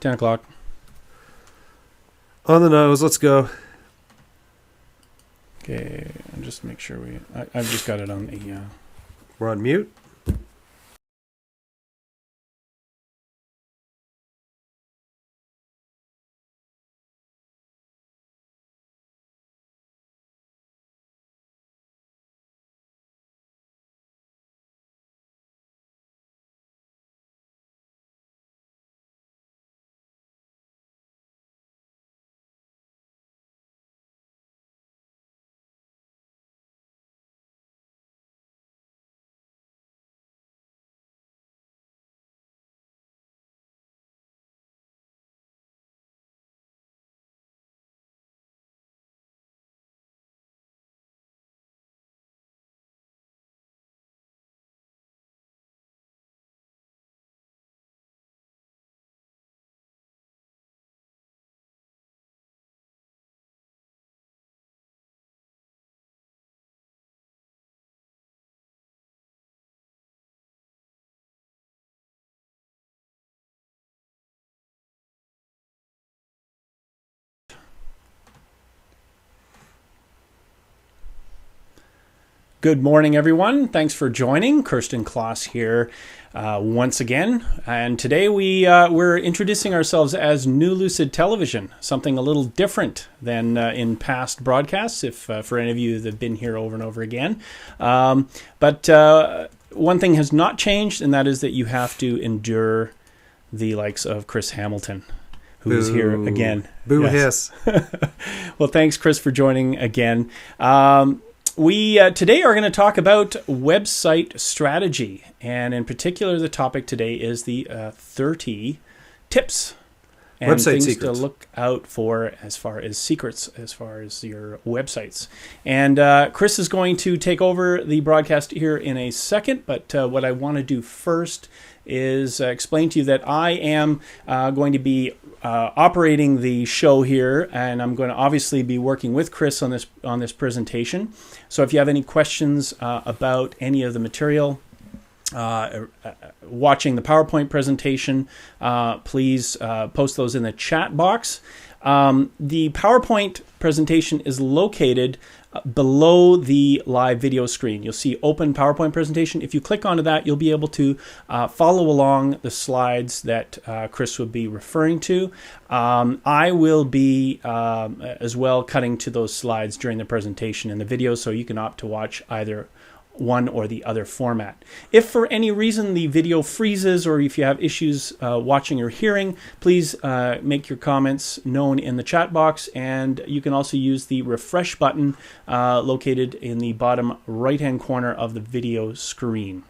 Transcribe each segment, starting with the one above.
10 o'clock. On the nose. Let's go. Okay, and just make sure I've just got it on the... We're on mute. Good morning, everyone. Thanks for joining. Kirsten Kloss here once again. And today we're introducing ourselves as New Lucid Television, something a little different than in past broadcasts, if for any of you that have been here over and over again. But one thing has not changed, and that is that you have to endure the likes of Chris Hamilton, who is here again. Boo hiss. Well, thanks, Chris, for joining again. We today are going to talk about website strategy, and in particular, the topic today is the 30 tips and website things secrets to look out for as far as secrets, as far as your websites. And Chris is going to take over the broadcast here in a second, but what I want to do first is explain to you that I am going to be operating the show here, and I'm going to obviously be working with Chris on this presentation. So if you have any questions about any of the material, watching the PowerPoint presentation, please post those in the chat box. The PowerPoint presentation is located below the live video screen. You'll see open PowerPoint presentation. If you click onto that, you'll be able to follow along the slides that Chris would be referring to. I will be as well cutting to those slides during the presentation in the video, so you can opt to watch either one or the other format. If for any reason the video freezes, or if you have issues watching or hearing, please make your comments known in the chat box, and you can also use the refresh button located in the bottom right hand corner of the video screen.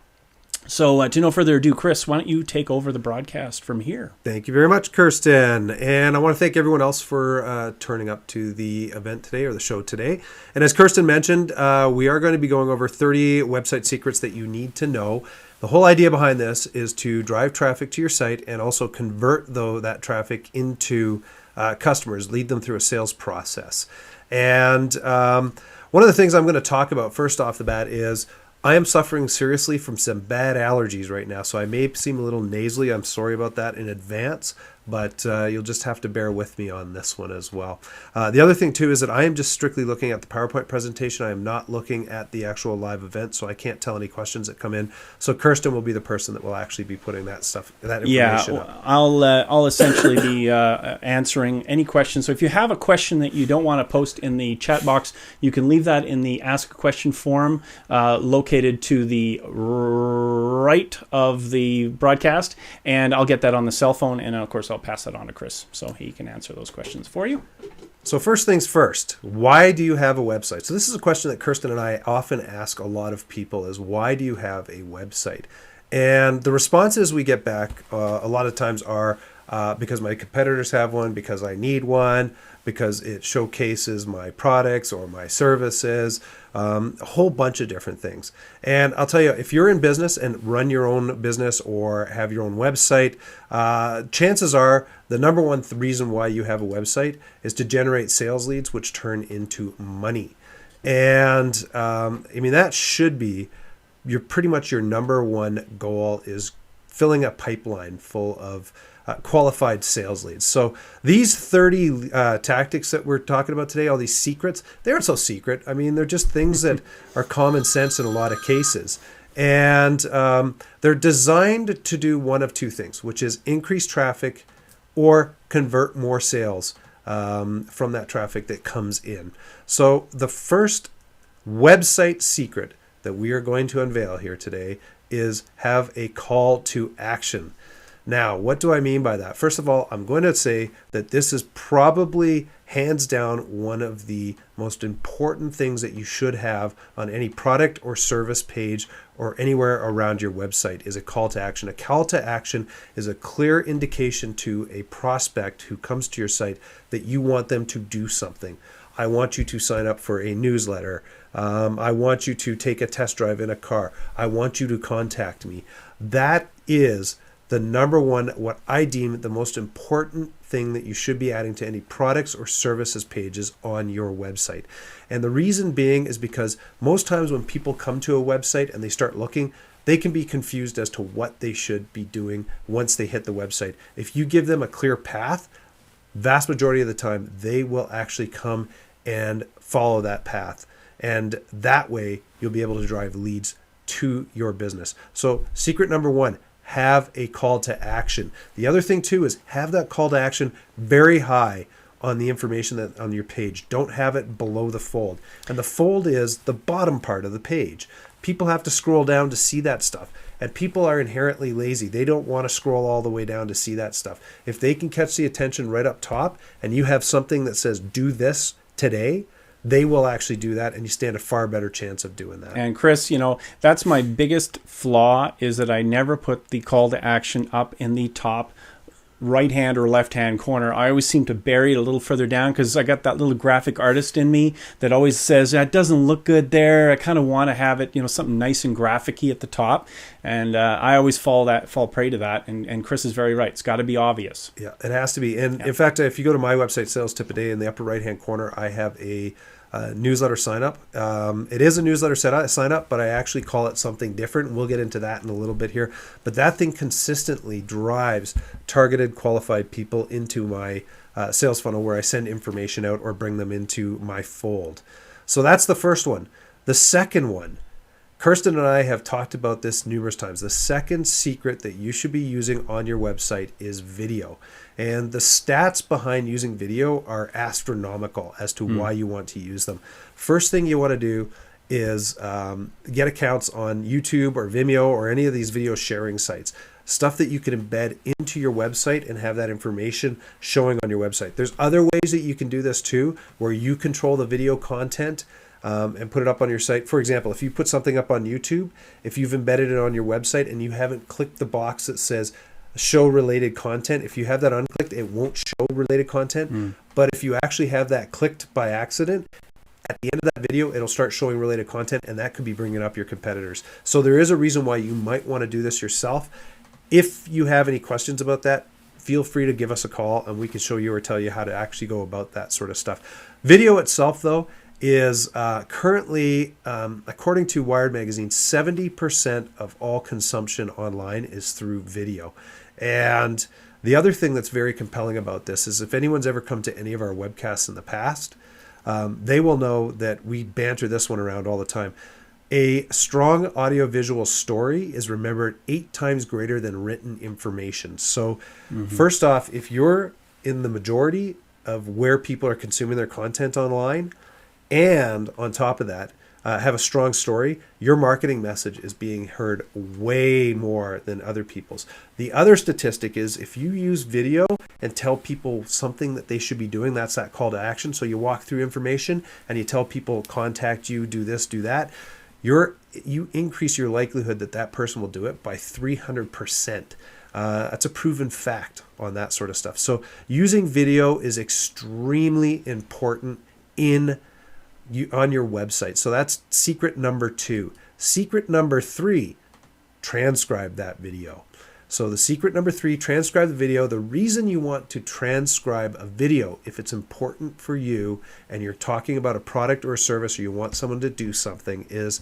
So to no further ado, Chris, why don't you take over the broadcast from here? Thank you very much, Kirsten. And I want to thank everyone else for turning up to the event today, or the show today. And as Kirsten mentioned, we are going to be going over 30 website secrets that you need to know. The whole idea behind this is to drive traffic to your site and also convert that traffic into customers, lead them through a sales process. And one of the things I'm going to talk about first off the bat is I am suffering seriously from some bad allergies right now, so I may seem a little nasally. I'm sorry about that in advance, but you'll just have to bear with me on this one as well. The other thing, too, is that I am just strictly looking at the PowerPoint presentation. I am not looking at the actual live event, so I can't tell any questions that come in. So Kirsten will be the person that will actually be putting that information up. I'll essentially be answering any questions. So if you have a question that you don't want to post in the chat box, you can leave that in the Ask a Question forum located to the right of the broadcast, and I'll get that on the cell phone, and of course I'll pass that on to Chris so he can answer those questions for you. So first things first, why do you have a website? So this is a question that Kirsten and I often ask a lot of people, is why do you have a website? And the responses we get back a lot of times are because my competitors have one, because I need one, because it showcases my products or my services, a whole bunch of different things. And I'll tell you, if you're in business and run your own business or have your own website, chances are the number one reason why you have a website is to generate sales leads, which turn into money. And that should be pretty much your number one goal, is filling a pipeline full of qualified sales leads. So these 30 tactics that we're talking about today, all these secrets, they aren't so secret. I mean, they're just things that are common sense in a lot of cases. And they're designed to do one of two things, which is increase traffic or convert more sales from that traffic that comes in. So the first website secret that we are going to unveil here today is have a call to action. Now, what do I mean by that? First of all, I'm going to say that this is probably hands down one of the most important things that you should have on any product or service page or anywhere around your website is a call to action. A call to action is a clear indication to a prospect who comes to your site that you want them to do something. I want you to sign up for a newsletter. I want you to take a test drive in a car. I want you to contact me. That is the number one, what I deem the most important thing that you should be adding to any products or services pages on your website. And the reason being is because most times when people come to a website and they start looking, they can be confused as to what they should be doing once they hit the website. If you give them a clear path, vast majority of the time, they will actually come and follow that path. And that way, you'll be able to drive leads to your business. So secret number one, have a call to action. The other thing too is have that call to action very high on the information that on your page. Don't have it below the fold. And the fold is the bottom part of the page. People have to scroll down to see that stuff. And people are inherently lazy. They don't want to scroll all the way down to see that stuff. If they can catch the attention right up top and you have something that says do this today, they will actually do that, and you stand a far better chance of doing that. And Chris, that's my biggest flaw is that I never put the call to action up in the top right-hand or left-hand corner. I always seem to bury it a little further down because I got that little graphic artist in me that always says, that doesn't look good there. I kind of want to have it, something nice and graphic-y at the top. And I always fall prey to that. And Chris is very right. It's got to be obvious. Yeah, it has to be. And in fact, if you go to my website, Sales Tip a Day, in the upper right-hand corner, I have a newsletter sign up. It is a newsletter sign up, but I actually call it something different. We'll get into that in a little bit here. But that thing consistently drives targeted, qualified people into my sales funnel where I send information out or bring them into my fold. So that's the first one. The second one, Kirsten and I have talked about this numerous times. The second secret that you should be using on your website is video. And the stats behind using video are astronomical as to why you want to use them. First thing you want to do is get accounts on YouTube or Vimeo or any of these video sharing sites. Stuff that you can embed into your website and have that information showing on your website. There's other ways that you can do this too, where you control the video content and put it up on your site. For example, if you put something up on YouTube, if you've embedded it on your website and you haven't clicked the box that says show related content, if you have that unclicked, it won't show related content. But if you actually have that clicked by accident, at the end of that video, it'll start showing related content, and that could be bringing up your competitors. So there is a reason why you might want to do this yourself. If you have any questions about that, feel free to give us a call and we can show you or tell you how to actually go about that sort of stuff. Video itself, though, is currently, according to Wired Magazine, 70% of all consumption online is through video. And the other thing that's very compelling about this is if anyone's ever come to any of our webcasts in the past, they will know that we banter this one around all the time. A strong audiovisual story is remembered 8 times greater than written information. So first off, if you're in the majority of where people are consuming their content online, and on top of that, have a strong story, your marketing message is being heard way more than other people's. The other statistic is if you use video and tell people something that they should be doing, that's that call to action. So you walk through information and you tell people, contact you, do this, do that. You increase your likelihood that that person will do it by 300%. That's a proven fact on that sort of stuff. So using video is extremely important on your website. So that's secret number 2. Secret number 3, transcribe that video. So the secret number 3, transcribe the video. The reason you want to transcribe a video, if it's important for you and you're talking about a product or a service or you want someone to do something, is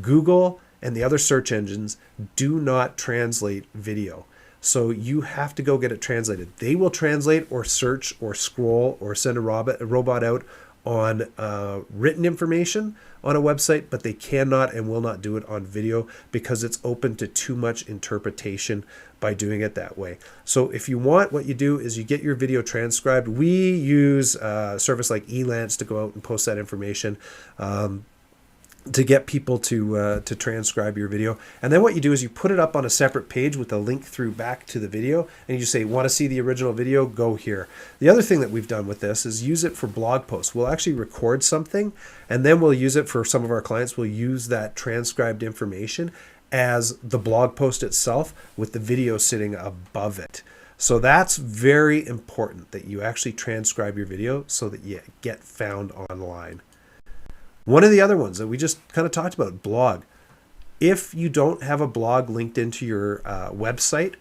Google and the other search engines do not translate video. So you have to go get it translated. They will translate or search or scroll or send a robot out on written information on a website, but they cannot and will not do it on video because it's open to too much interpretation by doing it that way. So if you want, what you do is you get your video transcribed. We use a service like Elance to go out and post that information. To get people to transcribe your video. And then what you do is you put it up on a separate page with a link through back to the video, and you just say, want to see the original video? Go here. The other thing that we've done with this is use it for blog posts. We'll actually record something, and then we'll use it for some of our clients. We'll use that transcribed information as the blog post itself with the video sitting above it. So that's very important that you actually transcribe your video so that you get found online. One of the other ones that we just kind of talked about, blog. If you don't have a blog linked into your website,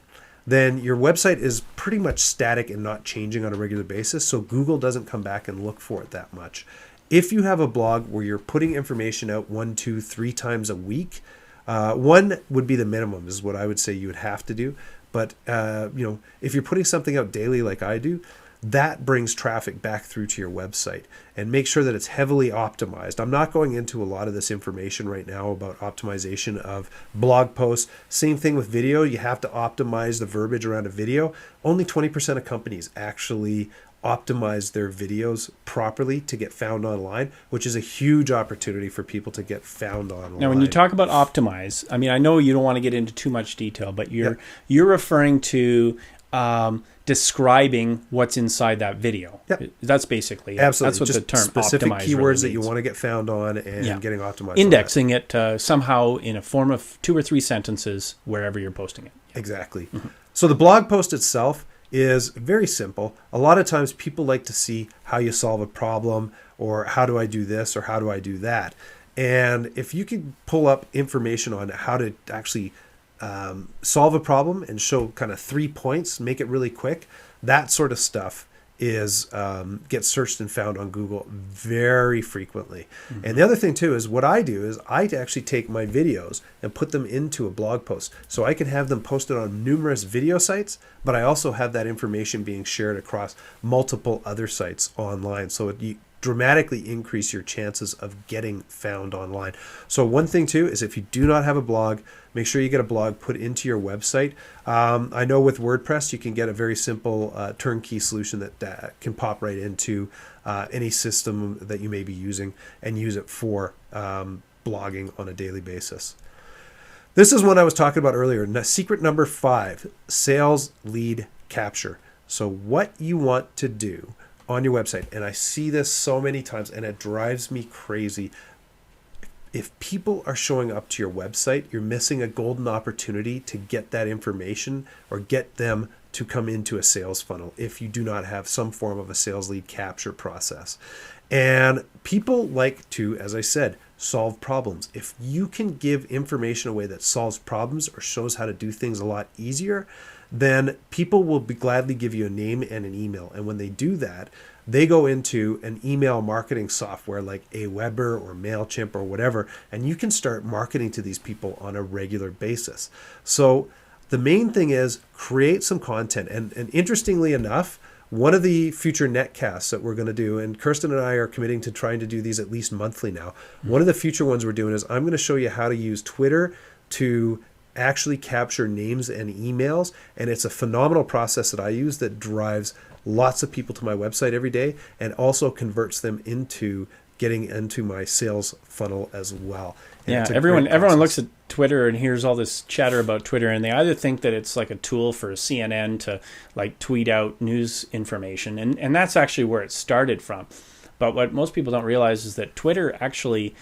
then your website is pretty much static and not changing on a regular basis, so Google doesn't come back and look for it that much. If you have a blog where you're putting information out 1, 2, 3 times a week, one would be the minimum, is what I would say you would have to do. But if you're putting something out daily like I do, that brings traffic back through to your website, and make sure that it's heavily optimized. I'm not going into a lot of this information right now about optimization of blog posts. Same thing with video. You have to optimize the verbiage around a video. Only 20% of companies actually optimize their videos properly to get found online, which is a huge opportunity for people to get found online. Now, when you talk about optimize, I mean, I know you don't want to get into too much detail, but you're referring to describing what's inside that video. Yep. That's basically absolutely. That's what just the term specific optimize keywords really that you means. want to get found on and getting optimized. Indexing it somehow in a form of 2 or 3 sentences wherever you're posting it. Exactly. Mm-hmm. So the blog post itself is very simple. A lot of times people like to see how you solve a problem, or how do I do this, or how do I do that. And if you can pull up information on how to actually solve a problem and show kind of 3 points, make it really quick, that sort of stuff is gets searched and found on Google very frequently. Mm-hmm. And the other thing too is what I do is I actually take my videos and put them into a blog post. So I can have them posted on numerous video sites, but I also have that information being shared across multiple other sites online. So you dramatically increase your chances of getting found online. So one thing too is if you do not have a blog, make sure you get a blog put into your website. I know with WordPress you can get a very simple turnkey solution that can pop right into any system that you may be using and use it for blogging on a daily basis. This is one I was talking about earlier. Secret number 5, sales lead capture. So what you want to do on your website, and I see this so many times and it drives me crazy. If people are showing up to your website, you're missing a golden opportunity to get that information or get them to come into a sales funnel if you do not have some form of a sales lead capture process. And people like to, as I said, solve problems. If you can give information away that solves problems or shows how to do things a lot easier, then people will gladly give you a name and an email. And when they do that, they go into an email marketing software like Aweber or MailChimp or whatever, and you can start marketing to these people on a regular basis. So the main thing is create some content. And interestingly enough, one of the future netcasts that we're going to do, and Kirsten and I are committing to trying to do these at least monthly now. One of the future ones we're doing is I'm going to show you how to use Twitter to actually capture names and emails. And it's a phenomenal process that I use that drives lots of people to my website every day and also converts them into getting into my sales funnel as well. And everyone looks at Twitter and hears all this chatter about Twitter, and they either think that it's like a tool for CNN to like tweet out news information, and that's actually where it started from. But what most people don't realize is that Twitter actually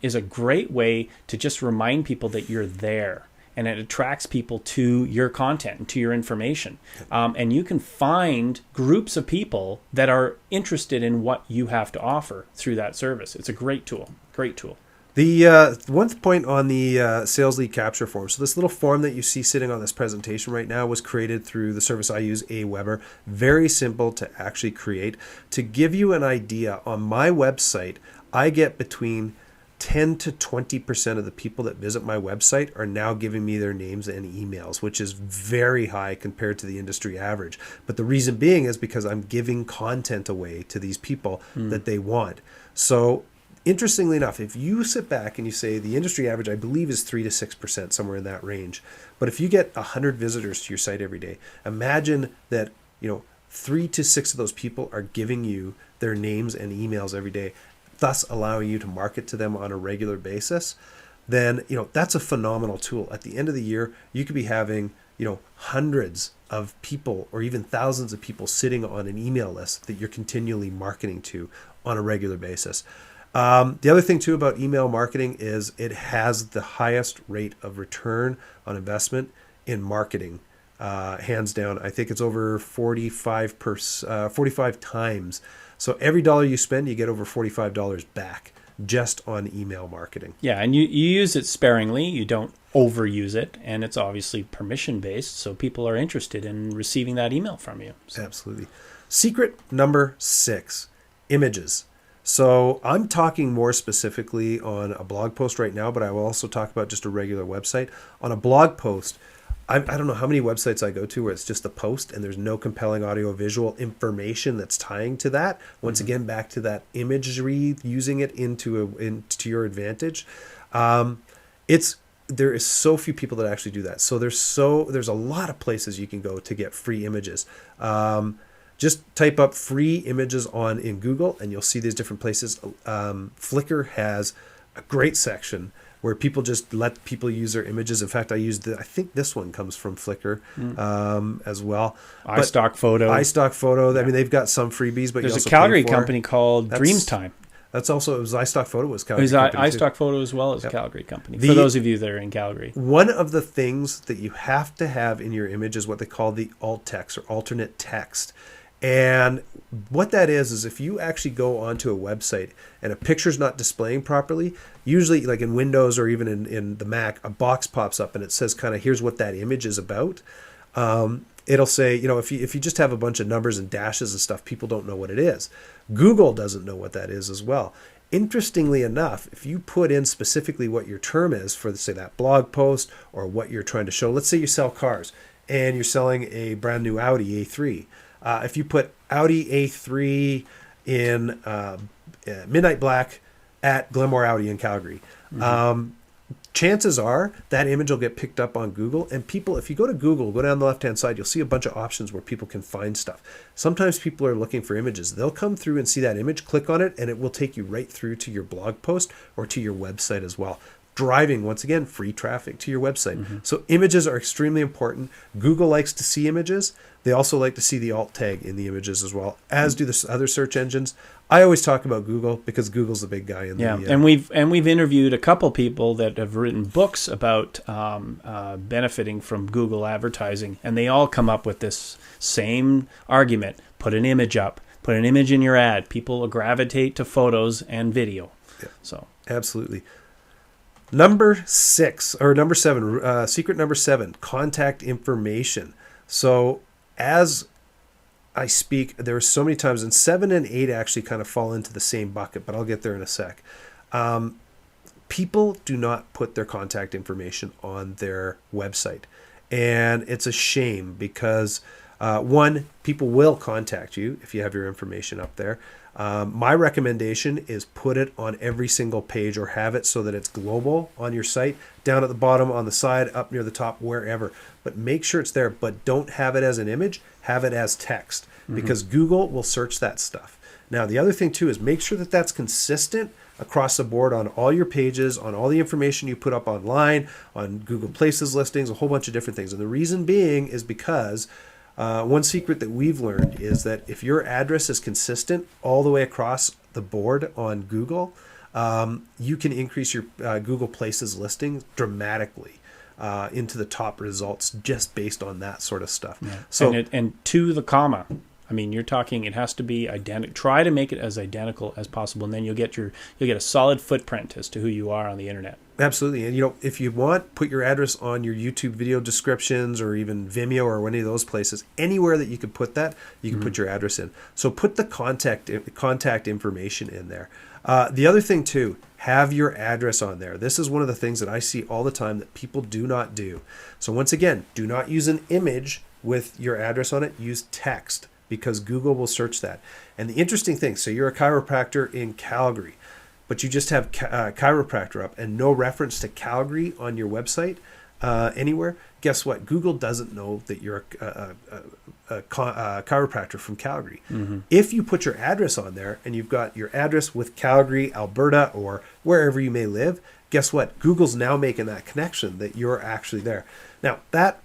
is a great way to just remind people that you're there. And it attracts people to your content and to your information. And you can find groups of people that are interested in what you have to offer through that service. It's a great tool. Great tool. The one point on the sales lead capture form. So this little form that you see sitting on this presentation right now was created through the service I use, Aweber. Very simple to actually create. To give you an idea, on my website, I get between 10 to 20% of the people that visit my website are now giving me their names and emails, which is very high compared to the industry average. But the reason being is because I'm giving content away to these people that they want. So interestingly enough, if you sit back and you say the industry average, I believe, is 3 to 6%, somewhere in that range. But if you get 100 visitors to your site every day, imagine that, 3 to 6 of those people are giving you their names and emails every day, thus allowing you to market to them on a regular basis. Then, that's a phenomenal tool. At the end of the year, you could be having, hundreds of people or even thousands of people sitting on an email list that you're continually marketing to on a regular basis. The other thing too about email marketing is it has the highest rate of return on investment in marketing, hands down. I think it's over 45 times. So every dollar you spend, you get over $45 back just on email marketing. Yeah, and you use it sparingly. You don't overuse it, and it's obviously permission-based, so people are interested in receiving that email from you. So. Absolutely. Secret number 6, images. So I'm talking more specifically on a blog post right now, but I will also talk about just a regular website. On a blog post, I don't know how many websites I go to where it's just a post and there's no compelling audio visual information that's tying to that. Once again, back to that imagery, using it into your advantage. There is so few people that actually do that. So there's a lot of places you can go to get free images. Just type up free images in Google and you'll see these different places. Flickr has a great section where people just let people use their images. In fact, I think this one comes from Flickr as well. iStock Photo. I mean, they've got some freebies, but there's you also a Calgary pay for. company called Dreamstime. That's also, it was iStock Photo was Calgary. It was iStock Photo as well as a Calgary company, for those of you that are in Calgary. One of the things that you have to have in your image is what they call the alt text or alternate text. And what that is if you actually go onto a website and a picture's not displaying properly, usually like in Windows or even in the Mac, a box pops up and it says kind of, here's what that image is about. It'll say, if you just have a bunch of numbers and dashes and stuff, people don't know what it is. Google doesn't know what that is as well. Interestingly enough, if you put in specifically what your term is for, say, that blog post or what you're trying to show, let's say you sell cars and you're selling a brand new Audi A3. If you put Audi A3 in midnight black at Glenmore Audi in Calgary, chances are that image will get picked up on Google. And people, if you go to Google, go down the left-hand side, you'll see a bunch of options where people can find stuff. Sometimes people are looking for images. They'll come through and see that image, click on it, and it will take you right through to your blog post or to your website as well. Driving, once again, free traffic to your website. So images are extremely important. Google likes to see images. They also like to see the alt tag in the images as well, as do the other search engines. I always talk about Google because Google's the big guy in the and we've interviewed a couple people that have written books about benefiting from Google advertising, and they all come up with this same argument: put an image up, put an image in your ad. People will gravitate to photos and video. Yeah, so absolutely. Number 7, secret number 7, contact information. So as I speak, there are so many times, and 7 and 8 actually kind of fall into the same bucket, but I'll get there in a sec. People do not put their contact information on their website. And it's a shame because, one, people will contact you if you have your information up there. My recommendation is put it on every single page or have it so that it's global on your site, down at the bottom, on the side, up near the top, wherever. But make sure it's there, but don't have it as an image, have it as text because Google will search that stuff. Now, the other thing too is make sure that that's consistent across the board on all your pages, on all the information you put up online, on Google Places listings, a whole bunch of different things. And the reason being is because one secret that we've learned is that if your address is consistent all the way across the board on Google, you can increase your Google Places listings dramatically into the top results just based on that sort of stuff. Yeah. So and to the comma. I mean, you're talking, it has to be identical. Try to make it as identical as possible, and then you'll get a solid footprint as to who you are on the internet. Absolutely. And, if you want, put your address on your YouTube video descriptions or even Vimeo or any of those places. Anywhere that you could put that, you can put your address in. So put the contact information in there. The other thing, too, have your address on there. This is one of the things that I see all the time that people do not do. So once again, do not use an image with your address on it. Use text, because Google will search that. And the interesting thing, so you're a chiropractor in Calgary, but you just have chiropractor up and no reference to Calgary on your website anywhere, guess what? Google doesn't know that you're a chiropractor from Calgary. If you put your address on there and you've got your address with Calgary, Alberta, or wherever you may live, guess what? Google's now making that connection that you're actually there. Now, that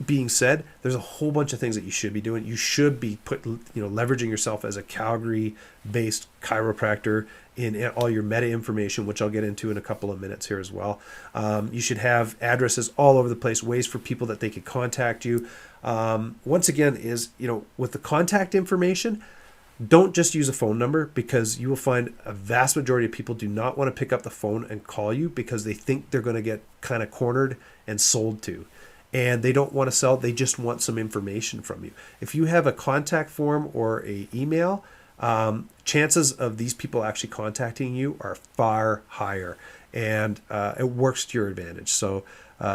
being said, there's a whole bunch of things that you should be doing. You should be leveraging yourself as a Calgary-based chiropractor in all your meta information, which I'll get into in a couple of minutes here as well. You should have addresses all over the place, ways for people that they could contact you. Once again, with the contact information, don't just use a phone number, because you will find a vast majority of people do not want to pick up the phone and call you because they think they're going to get kind of cornered and sold to. And they don't want to sell, they just want some information from you. If you have a contact form or an email, chances of these people actually contacting you are far higher, and it works to your advantage. So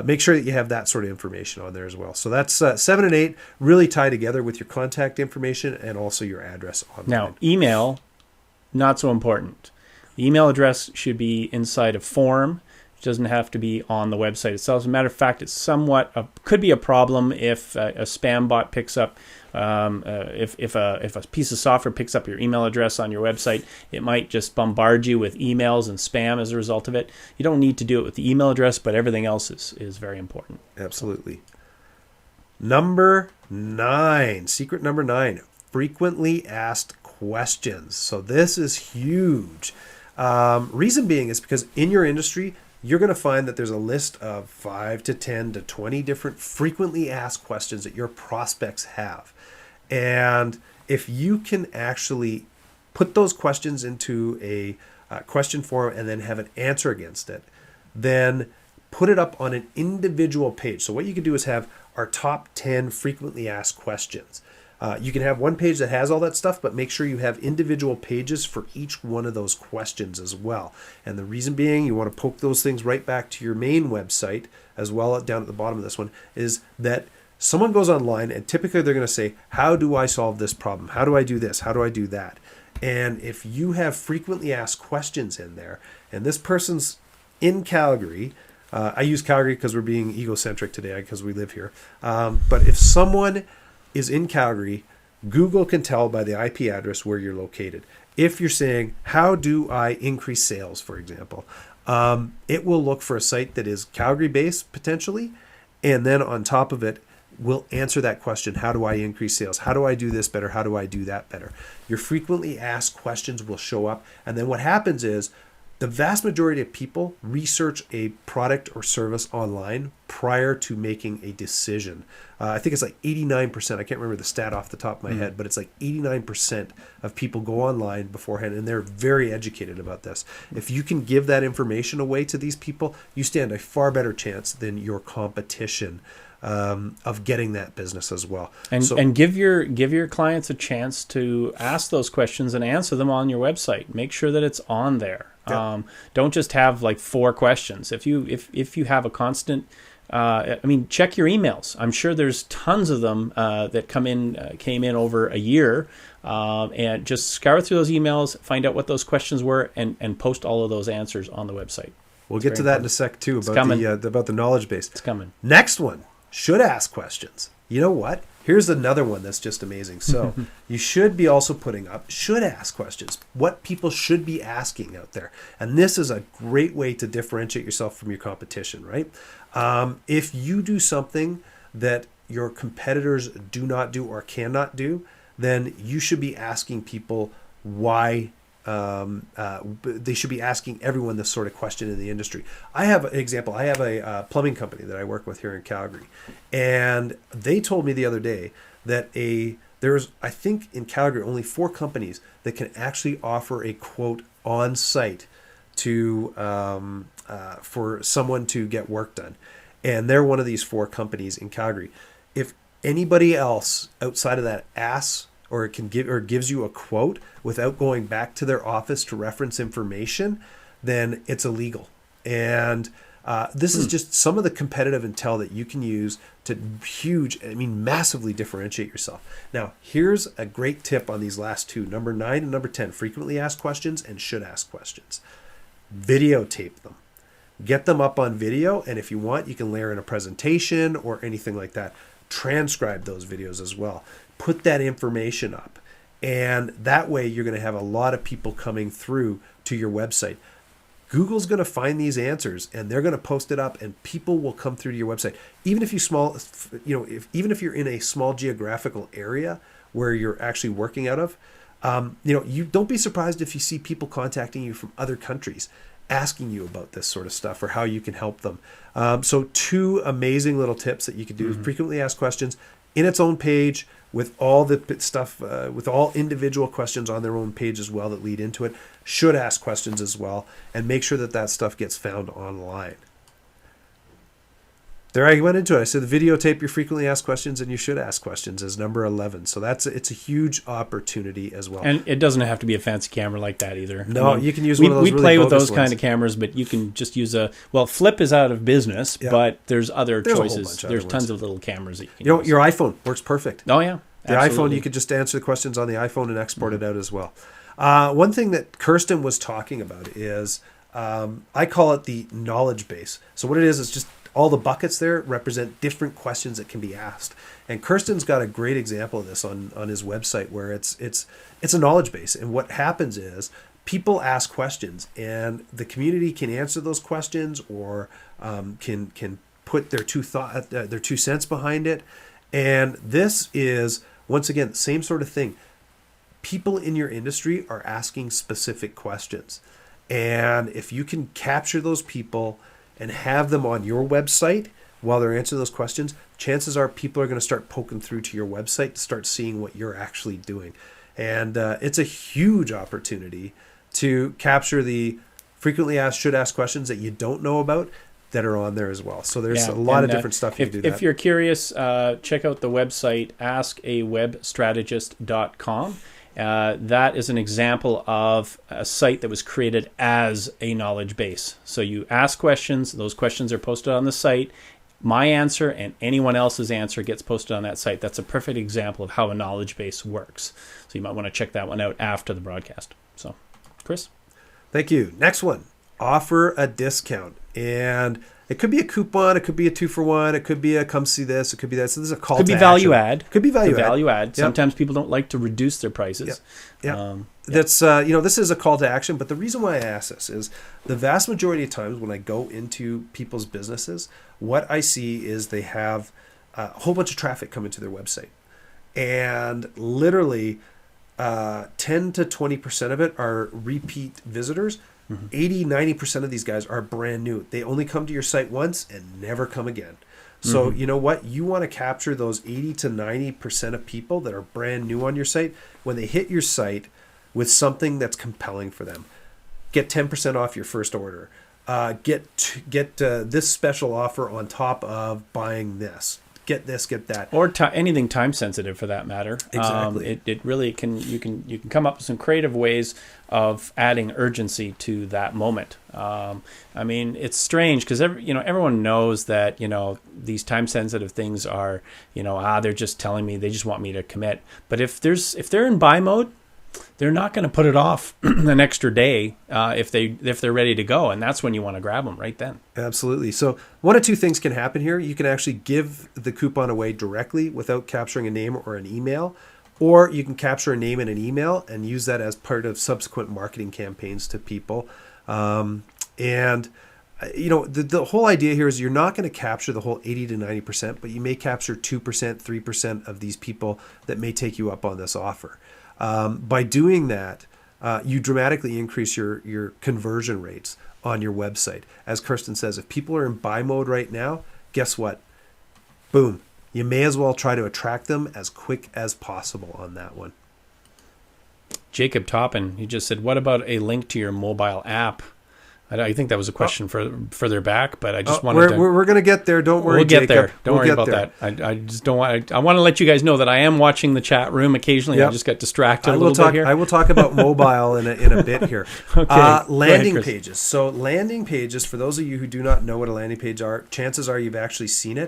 make sure that you have that sort of information on there as well. So that's 7 and 8 really tie together with your contact information and also your address online. Now, email, not so important. The email address should be inside a form. It doesn't have to be on the website itself. As a matter of fact, it's could be a problem if a spam bot picks up, if a piece of software picks up your email address on your website, it might just bombard you with emails and spam as a result of it. You don't need to do it with the email address, but everything else is very important. Absolutely. Number 9, secret number 9, frequently asked questions. So this is huge. Reason being is because in your industry, you're going to find that there's a list of 5 to 10 to 20 different frequently asked questions that your prospects have. And if you can actually put those questions into a question form and then have an answer against it, then put it up on an individual page. So what you can do is have our top 10 frequently asked questions. You can have one page that has all that stuff, but make sure you have individual pages for each one of those questions as well. And the reason being, you want to poke those things right back to your main website as well, down at the bottom of this one, is that someone goes online and typically they're going to say, how do I solve this problem? How do I do this? How do I do that? And if you have frequently asked questions in there, and this person's in Calgary, I use Calgary because we're being egocentric today because we live here. But if someone is in Calgary, Google can tell by the IP address where you're located. If you're saying, how do I increase sales, for example, it will look for a site that is Calgary-based potentially, and then on top of it, will answer that question, how do I increase sales? How do I do this better? How do I do that better? Your frequently asked questions will show up, and then what happens is the vast majority of people research a product or service online prior to making a decision. I think it's like 89%. I can't remember the stat off the top of my head, but it's like 89% of people go online beforehand, and they're very educated about this. If you can give that information away to these people, you stand a far better chance than your competition of getting that business as well. And give your clients a chance to ask those questions and answer them on your website. Make sure that it's on there. Yep. Don't just have like 4 questions. If you have a constant, check your emails. I'm sure there's tons of them that came in over a year, and just scour through those emails, find out what those questions were, and post all of those answers on the website. We'll get to that in a sec too about the knowledge base. It's coming. Next one, should ask questions. You know what? Here's another one that's just amazing. So you should be also putting up should ask questions, what people should be asking out there. And this is a great way to differentiate yourself from your competition, right? If you do something that your competitors do not do or cannot do, then you should be asking people why. They should be asking everyone this sort of question in the industry. I have an example. I have a plumbing company that I work with here in Calgary, and they told me the other day that a There's, I think, in Calgary, only 4 companies that can actually offer a quote on site to for someone to get work done, and they're one of these 4 companies in Calgary. If anybody else outside of that asks or gives you a quote without going back to their office to reference information, then it's illegal. And this is just some of the competitive intel that you can use to massively differentiate yourself. Now, here's a great tip on these last 2, number 9 and number 10, frequently asked questions and should ask questions. Videotape them. Get them up on video, and if you want, you can layer in a presentation or anything like that. Transcribe those videos as well. Put that information up, and that way you're going to have a lot of people coming through to your website. Google's going to find these answers, and they're going to post it up, and people will come through to your website. Even if even if you're in a small geographical area where you're actually working out of, you don't be surprised if you see people contacting you from other countries, asking you about this sort of stuff or how you can help them. So 2 amazing little tips that you can do. Frequently asked questions in its own page with all the stuff, with all individual questions on their own page as well that lead into it. Should ask questions as well, and make sure that stuff gets found online. There I went into it. I said the videotape your frequently asked questions and you should ask questions as number 11. So it's a huge opportunity as well. And it doesn't have to be a fancy camera like that either. No, you can use one of those. We really play with those ones. kind of cameras, but you can just use Flip is out of business, but there's other choices. There's tons of little cameras that you can use. Your iPhone works perfect. Oh yeah, the iPhone, you could just answer the questions on the iPhone and export it out as well. One thing that Kirsten was talking about is I call it the knowledge base. So what it is just all the buckets there represent different questions that can be asked. And Kirsten's got a great example of this on his website where it's a knowledge base. And what happens is people ask questions and the community can answer those questions or can put their 2 cents behind it. And this is, once again, the same sort of thing. People in your industry are asking specific questions. And if you can capture those people and have them on your website while they're answering those questions, chances are people are going to start poking through to your website to start seeing what you're actually doing. And it's a huge opportunity to capture the frequently asked, should ask questions that you don't know about that are on there as well. So there's a lot of different stuff you can do that. If you're curious, check out the website askawebstrategist.com. That is an example of a site that was created as a knowledge base. So you ask questions, those questions are posted on the site. My answer and anyone else's answer gets posted on that site. That's a perfect example of how a knowledge base works. So you might want to check that one out after the broadcast. So, Chris? Thank you. Next one, offer a discount. And it could be a coupon, it could be a 2-for-1, it could be a come see this, it could be that. So this is a call to action. Could be value add. Yep. Sometimes people don't like to reduce their prices. That's this is a call to action. But the reason why I ask this is the vast majority of times when I go into people's businesses, what I see is they have a whole bunch of traffic coming to their website, and literally 10 to 20% of it are repeat visitors. 80-90% of these guys are brand new. They only come to your site once and never come again. So you know what? You want to capture those 80 to 90% of people that are brand new on your site. When they hit your site with something that's compelling for them, get 10% off your first order. Get this special offer on top of buying this. Get this, get that, or anything time sensitive for that matter. Exactly. It really can. You can come up with some creative ways of adding urgency to that moment. It's strange because everyone knows that these time sensitive things are they're just telling me, they just want me to commit. But if they're in buy mode, they're not going to put it off an extra day if they're ready to go, and that's when you want to grab them right then. Absolutely. So one of 2 things can happen here. You can actually give the coupon away directly without capturing a name or an email, or you can capture a name and an email and use that as part of subsequent marketing campaigns to people. The whole idea here is you're not going to capture the whole 80 to 90%, but you may capture 2%, 3% of these people that may take you up on this offer. By doing that, you dramatically increase your conversion rates on your website. As Kirsten says, if people are in buy mode right now, guess what? Boom. you may as well try to attract them as quick as possible on that one. Jacob Toppin, he just said, what about a link to your mobile app? I think that was a question further back, but I just wanted we're going to get there. Don't worry, we'll get Jacob. there. Don't worry about that. I just don't want. I want to let you guys know that I am watching the chat room occasionally. Yep. I just got distracted a little bit here. I will talk about mobile in a bit here. Okay. Landing pages. So landing pages, for those of you who do not know what a landing page are, chances are you've actually seen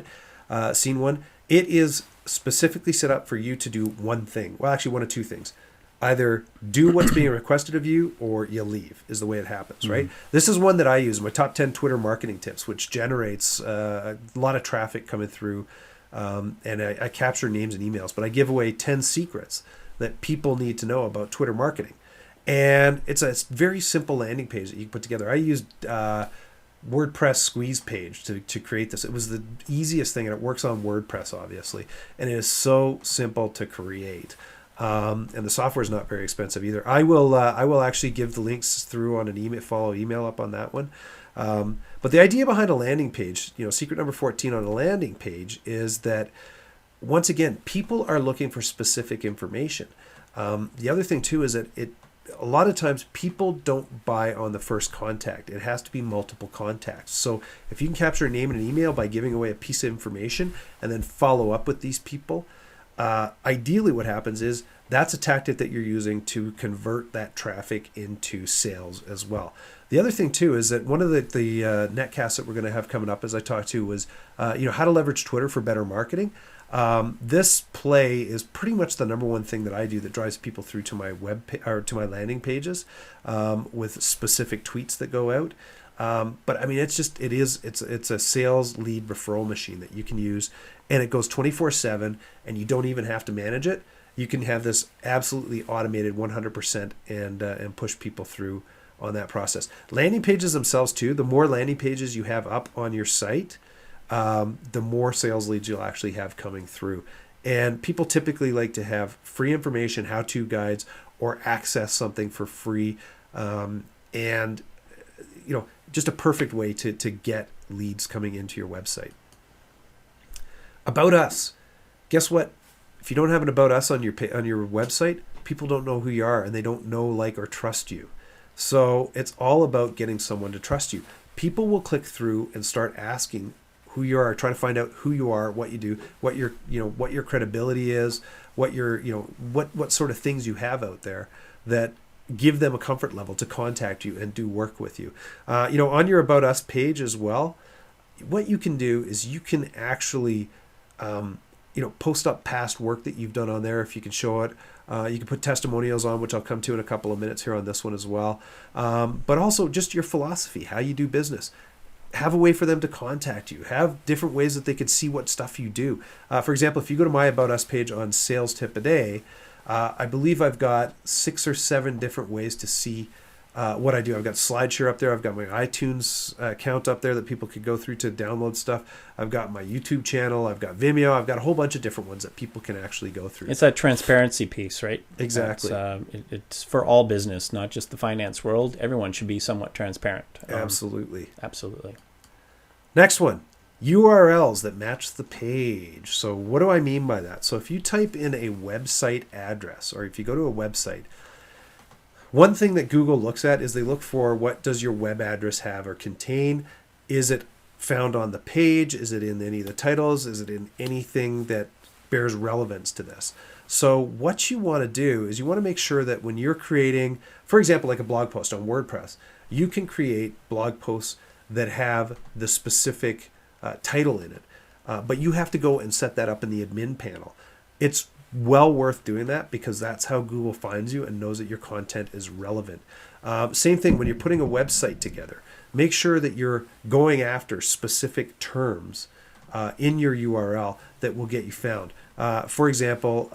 one. It is specifically set up for you to do one thing. Well, actually, one of two things. Either do what's being requested of you or you leave is the way it happens, right? This is one that I use, my top 10 Twitter marketing tips, which generates a lot of traffic coming through. And I capture names and emails, but I give away 10 secrets that people need to know about Twitter marketing. And it's a very simple landing page that you can put together. I used WordPress squeeze page to create this. It was the easiest thing, and it works on WordPress, obviously. And it is so simple to create. And the software is not very expensive either. I will actually give the links through on an email, follow email up on that one. But the idea behind a landing page, secret number 14 on a landing page is that, once again, people are looking for specific information. The other thing too is that a lot of times people don't buy on the first contact. It has to be multiple contacts. So if you can capture a name and an email by giving away a piece of information and then follow up with these people, ideally what happens is that's a tactic that you're using to convert that traffic into sales as well. The other thing too is that one of the netcasts that we're going to have coming up, as I talked to, was how to leverage Twitter for better marketing. This play is pretty much the number one thing that I do that drives people through to my or to my landing pages with specific tweets that go out. But I mean, it's a sales lead referral machine that you can use, and it goes 24/7, and you don't even have to manage it. You can have this absolutely automated 100% and push people through on that process. Landing pages themselves too, the more landing pages you have up on your site, the more sales leads you'll actually have coming through. And people typically like to have free information, how-to guides, or access something for free. And just a perfect way to get leads coming into your website. About Us. Guess what? If you don't have an About Us on your website, people don't know who you are, and they don't know, like, or trust you. So it's all about getting someone to trust you. People will click through and start asking who you are, trying to find out who you are, what you do, what your credibility is, what sort of things you have out there that give them a comfort level to contact you and do work with you. On your About Us page as well, what you can do is you can actually post up past work that you've done on there if you can show it. You can put testimonials on, which I'll come to in a couple of minutes here on this one as well. But also just your philosophy, how you do business. Have a way for them to contact you. Have different ways that they could see what stuff you do. For example, if you go to my About Us page on Sales Tip a Day, I believe I've got 6 or 7 different ways to see what I do. I've got SlideShare up there. I've got my iTunes account up there that people could go through to download stuff. I've got my YouTube channel. I've got Vimeo. I've got a whole bunch of different ones that people can actually go through. It's that transparency piece, right? Exactly. It's for all business, not just the finance world. Everyone should be somewhat transparent. Absolutely. Absolutely. Next one. URLs that match the page. So what do I mean by that? So if you type in a website address, or if you go to a website, one thing that Google looks at is they look for, what does your web address have or contain? Is it found on the page? Is it in any of the titles? Is it in anything that bears relevance to this? So what you want to do is you want to make sure that when you're creating, for example, like a blog post on WordPress, you can create blog posts that have the specific title in it. But you have to go and set that up in the admin panel. It's well worth doing that because that's how Google finds you and knows that your content is relevant. Same thing when you're putting a website together. Make sure that you're going after specific terms in your URL that will get you found. For example,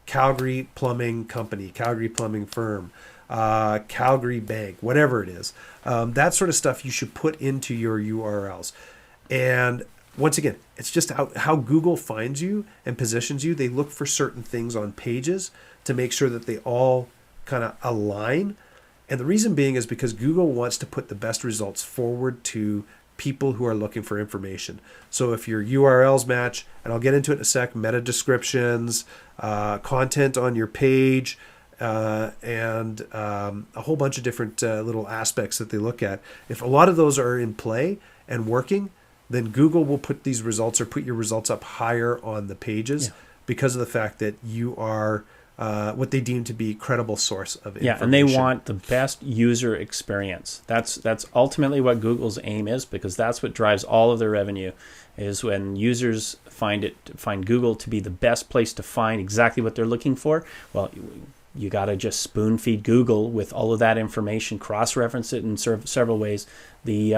Calgary Plumbing Company, Calgary Plumbing Firm, Calgary Bank, whatever it is. That sort of stuff you should put into your URLs. And once again, it's just how Google finds you and positions you. They look for certain things on pages to make sure that they all kind of align. And the reason being is because Google wants to put the best results forward to people who are looking for information. So if your URLs match, and I'll get into it in a sec, meta descriptions, content on your page, and a whole bunch of different little aspects that they look at. If a lot of those are in play and working, then Google will put these results or put your results up higher on the pages because of the fact that you are what they deem to be credible source of information. Yeah, and they want the best user experience. That's ultimately what Google's aim is, because that's what drives all of their revenue, is when users find Google to be the best place to find exactly what they're looking for. Well, you got to just spoon feed Google with all of that information, cross-reference it in several ways. The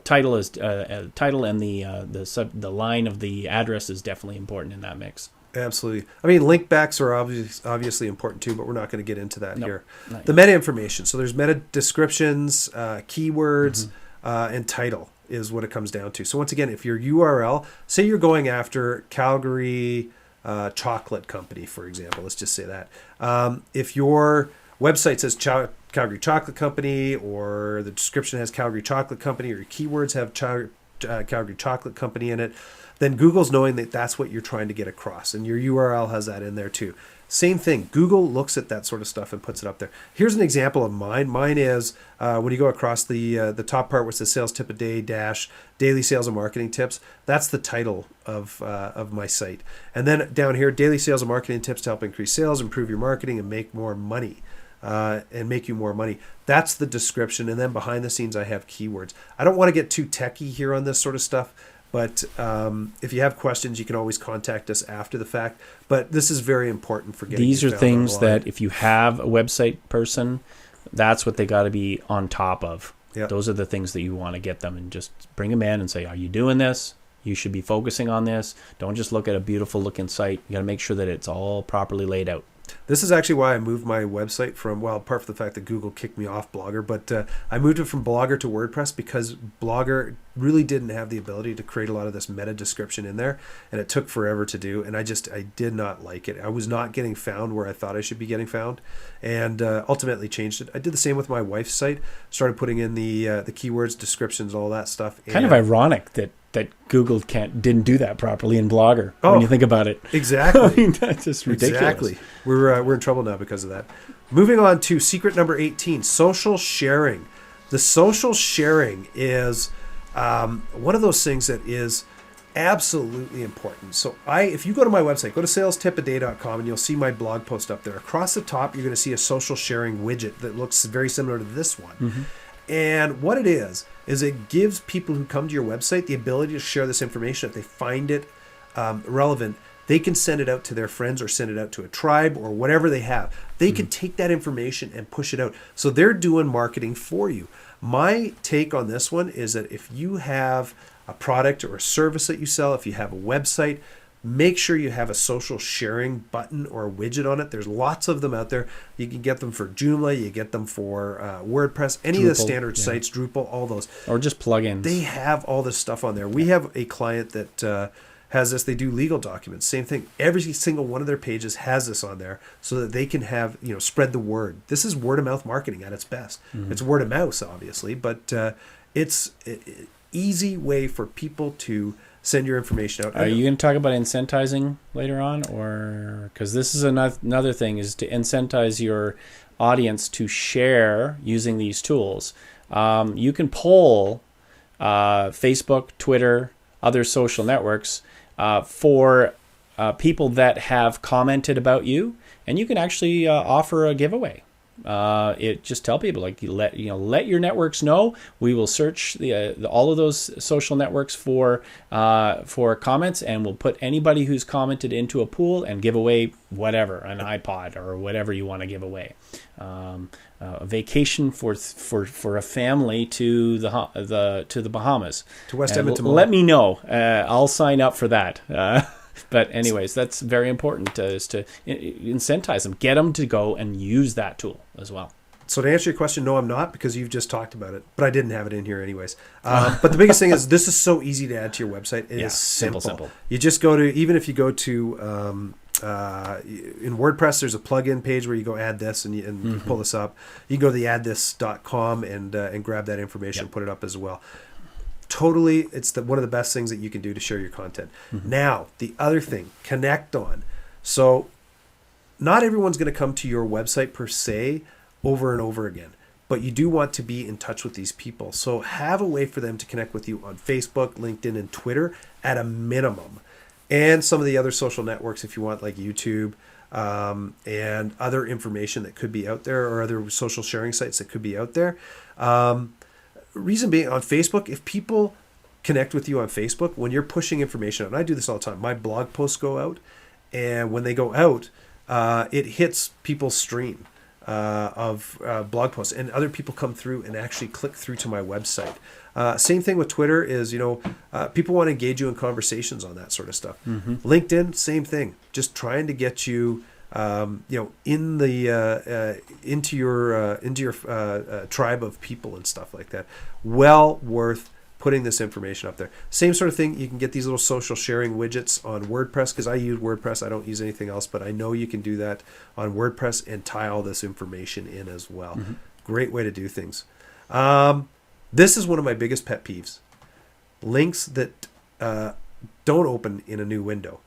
title is title, and the line of the address is definitely important in that mix. Absolutely. I mean, link backs are obviously important too, but we're not going to get into that here. The meta information. So there's meta descriptions, keywords, and title is what it comes down to. So once again, if your URL, say you're going after Calgary Chocolate Company, for example, let's just say that. If your website says Calgary Chocolate Company, or the description has Calgary Chocolate Company, or your keywords have Calgary Chocolate Company in it, then Google's knowing that that's what you're trying to get across, and your URL has that in there too. Same thing. Google looks at that sort of stuff and puts it up there. Here's an example of mine. Mine is when you go across the top part, which says sales tip a day - daily sales and marketing tips. That's the title of my site. And then down here, daily sales and marketing tips to help increase sales, improve your marketing, and make more money. And make you more money. That's the description. And then behind the scenes, I have keywords. I don't want to get too techie here on this sort of stuff, but if you have questions, you can always contact us after the fact. But this is very important for getting these are found things online. that if you have a website person, that's what they got to be on top of. Yeah. Those are the things that you want to get them, and just bring them in and say, are you doing this? You should be focusing on this. Don't just look at a beautiful looking site. You got to make sure that it's all properly laid out. This is actually why I moved my website from, well, apart from the fact that Google kicked me off Blogger, but I moved it from Blogger to WordPress because Blogger really didn't have the ability to create a lot of this meta description in there, and it took forever to do, and I did not like it. I was not getting found where I thought I should be getting found, and ultimately changed it. I did the same with my wife's site, started putting in the keywords, descriptions, all that stuff. Kind of ironic that Google didn't do that properly in Blogger when you think about it. Exactly. I mean, that's just ridiculous. Exactly. We're in trouble now because of that. Moving on to secret number 18, social sharing. The social sharing is one of those things that is absolutely important. So if you go to my website, go to salestipaday.com, and you'll see my blog post up there. Across the top, you're going to see a social sharing widget that looks very similar to this one. Mm-hmm. And what it is it gives people who come to your website the ability to share this information. If they find it relevant, they can send it out to their friends or send it out to a tribe or whatever they have. They can take that information and push it out. So they're doing marketing for you. My take on this one is that if you have a product or a service that you sell, if you have a website, make sure you have a social sharing button or a widget on it. There's lots of them out there. You can get them for Joomla, you get them for WordPress, any of the standard sites, Drupal, all those. Or just plugins. They have all this stuff on there. We have a client that has this. They do legal documents. Same thing. Every single one of their pages has this on there so that they can have, spread the word. This is word of mouth marketing at its best. Mm-hmm. It's word of mouth, obviously, but it's an easy way for people to send your information out. Are you going to talk about incentivizing later on, or because this is another thing, is to incentivize your audience to share using these tools. You can poll Facebook, Twitter, other social networks for people that have commented about you, and you can actually offer a giveaway. Just tell people, like, let your networks know. We will search all of those social networks for comments, and we'll put anybody who's commented into a pool and give away whatever, an iPod or whatever you want to give away. A vacation for a family to the Bahamas, to West Edmonton. Let me know. I'll sign up for that. But anyways, that's very important, is to incentivize them, get them to go and use that tool as well. So to answer your question, no, I'm not, because you've just talked about it, but I didn't have it in here anyways. But the biggest thing is this is so easy to add to your website. It is simple. Simple. You just go to, even if you go to in WordPress, there's a plugin page where you go add this and you pull this up. You can go to the addthis.com and grab that information and put it up as well. Totally, it's one of the best things that you can do to share your content. Now, the other thing, connect on. So not everyone's going to come to your website per se over and over again, but you do want to be in touch with these people. So have a way for them to connect with you on Facebook, LinkedIn, and Twitter at a minimum. And some of the other social networks if you want, like YouTube, and other information that could be out there, or other social sharing sites that could be out there. Reason being, on Facebook, if people connect with you on Facebook, when you're pushing information out, and I do this all the time, my blog posts go out, and when they go out, it hits people's stream of blog posts, and other people come through and actually click through to my website. Same thing with Twitter is, people want to engage you in conversations on that sort of stuff. LinkedIn, same thing, just trying to get you in the into your tribe of people and stuff like that. Well worth putting this information up there. Same sort of thing, you can get these little social sharing widgets on WordPress, because I use WordPress, I don't use anything else, but I know you can do that on WordPress and tie all this information in as well. Great way to do things. This is one of my biggest pet peeves. Links that don't open in a new window.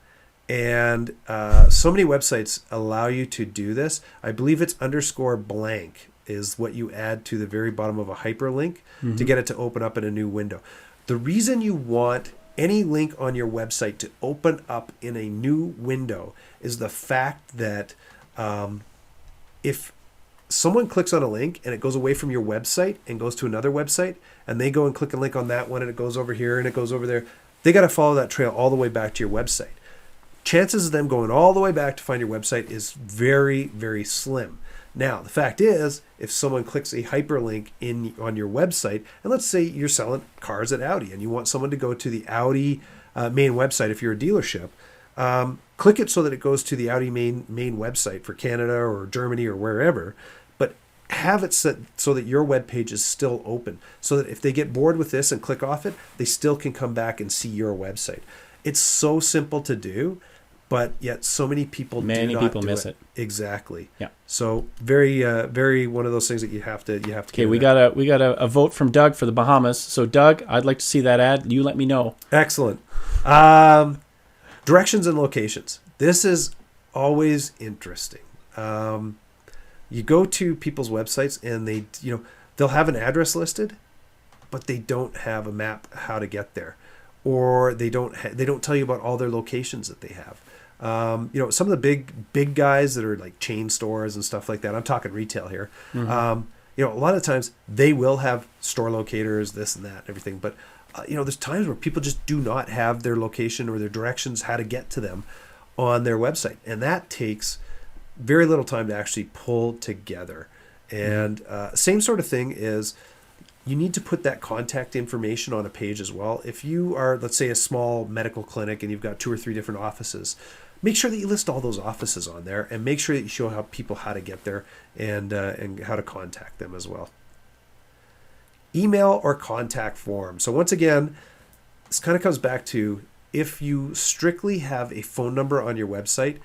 And so many websites allow you to do this. I believe it's _blank is what you add to the very bottom of a hyperlink to get it to open up in a new window. The reason you want any link on your website to open up in a new window is the fact that if someone clicks on a link and it goes away from your website and goes to another website, and they go and click a link on that one and it goes over here and it goes over there, they got to follow that trail all the way back to your website. Chances of them going all the way back to find your website is very, very slim. Now, the fact is, if someone clicks a hyperlink on your website, and let's say you're selling cars at Audi and you want someone to go to the Audi main website if you're a dealership, click it so that it goes to the Audi main website for Canada or Germany or wherever, but have it set so that your web page is still open, so that if they get bored with this and click off it, they still can come back and see your website. It's so simple to do, but yet so many people miss it. Exactly. Yeah. So very very one of those things that you have to. Okay, we got a vote from Doug for the Bahamas. So Doug, I'd like to see that ad. You let me know. Excellent. Directions and locations. This is always interesting. You go to people's websites and they'll have an address listed, but they don't have a map how to get there, or they don't tell you about all their locations that they have. Some of the big guys that are like chain stores and stuff like that, I'm talking retail here. A lot of times they will have store locators, this and that, everything. But, there's times where people just do not have their location or their directions, how to get to them on their website. And that takes very little time to actually pull together. And same sort of thing is, you need to put that contact information on a page as well. If you are, let's say, a small medical clinic and you've got 2 or 3 different offices, make sure that you list all those offices on there, and make sure that you show people how to get there and how to contact them as well. Email or contact form. So once again, this kind of comes back to, if you strictly have a phone number on your website,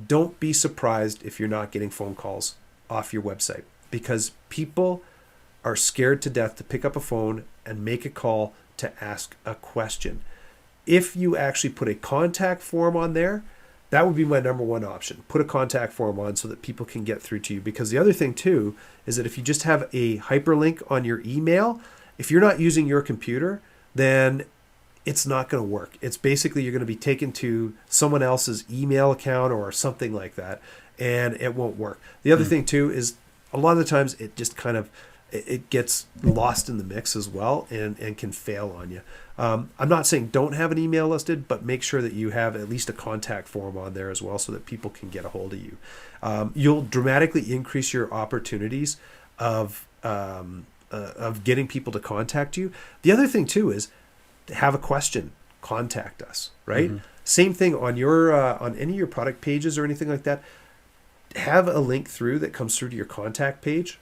don't be surprised if you're not getting phone calls off your website, because people are scared to death to pick up a phone and make a call to ask a question. If you actually put a contact form on there, that would be my number one option. Put a contact form on so that people can get through to you. Because the other thing too is that if you just have a hyperlink on your email, if you're not using your computer, then it's not going to work. It's basically, you're going to be taken to someone else's email account or something like that, and it won't work. The other thing too is, a lot of the times it just kind of, it gets lost in the mix as well, and can fail on you. I'm not saying don't have an email listed, but make sure that you have at least a contact form on there as well, so that people can get a hold of you. You'll dramatically increase your opportunities of getting people to contact you. The other thing too is, have a question, contact us, right? Same thing on your on any of your product pages or anything like that. Have a link through that comes through to your contact page,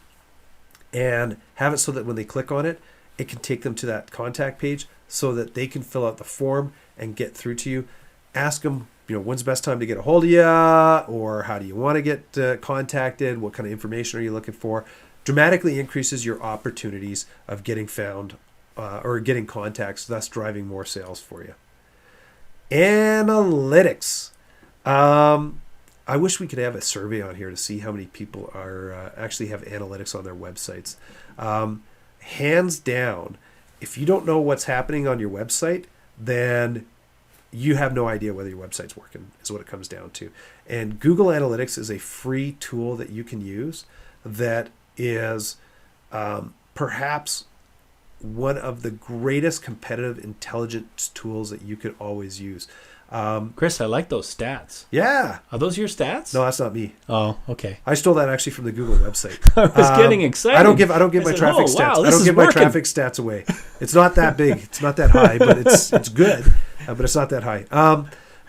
and have it so that when they click on it, it can take them to that contact page so that they can fill out the form and get through to you. Ask them when's the best time to get a hold of you, or how do you want to get contacted? What kind of information are you looking for? Dramatically increases your opportunities of getting found or getting contacts, thus driving more sales for you. Analytics. I wish we could have a survey on here to see how many people are actually have analytics on their websites. Hands down, if you don't know what's happening on your website, then you have no idea whether your website's working, is what it comes down to. And Google Analytics is a free tool that you can use that is perhaps one of the greatest competitive intelligence tools that you could always use. Chris, I like those stats. Yeah. Are those your stats? No, that's not me. Oh, okay. I stole that actually from the Google website. I was getting excited. I don't give my traffic stats. Wow, I don't give my working. traffic stats away. It's not that big. It's not that high, but it's good. But it's not that high.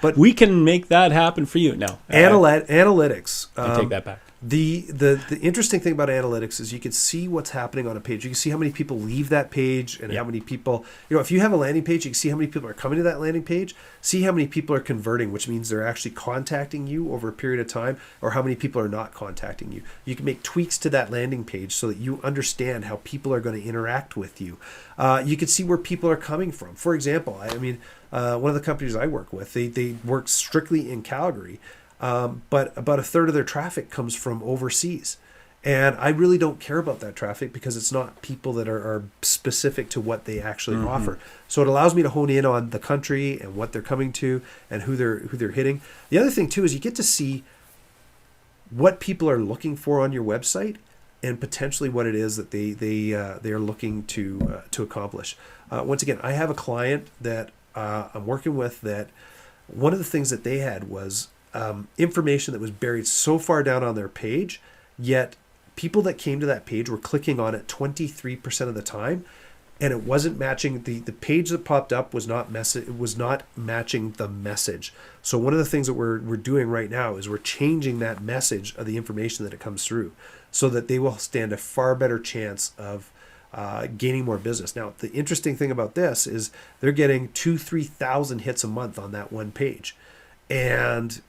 But we can make that happen for you. No. Analytics. I take that back. The interesting thing about analytics is you can see what's happening on a page. You can see how many people leave that page and how many people, if you have a landing page, you can see how many people are coming to that landing page, see how many people are converting, which means they're actually contacting you over a period of time, or how many people are not contacting you. You can make tweaks to that landing page so that you understand how people are going to interact with you. You can see where people are coming from. For example, one of the companies I work with, they work strictly in Calgary. But about a third of their traffic comes from overseas. And I really don't care about that traffic because it's not people that are specific to what they actually offer. So it allows me to hone in on the country and what they're coming to and who they're hitting. The other thing too is you get to see what people are looking for on your website and potentially what it is that they are looking to accomplish. Once again, I have a client that I'm working with that one of the things that they had was information that was buried so far down on their page, yet people that came to that page were clicking on it 23% of the time, and it wasn't matching the page that popped up was not matching the message. So one of the things that we're doing right now is we're changing that message of the information that it comes through so that they will stand a far better chance of gaining more business. Now, the interesting thing about this is they're getting 2,000-3,000 hits a month on that one page. And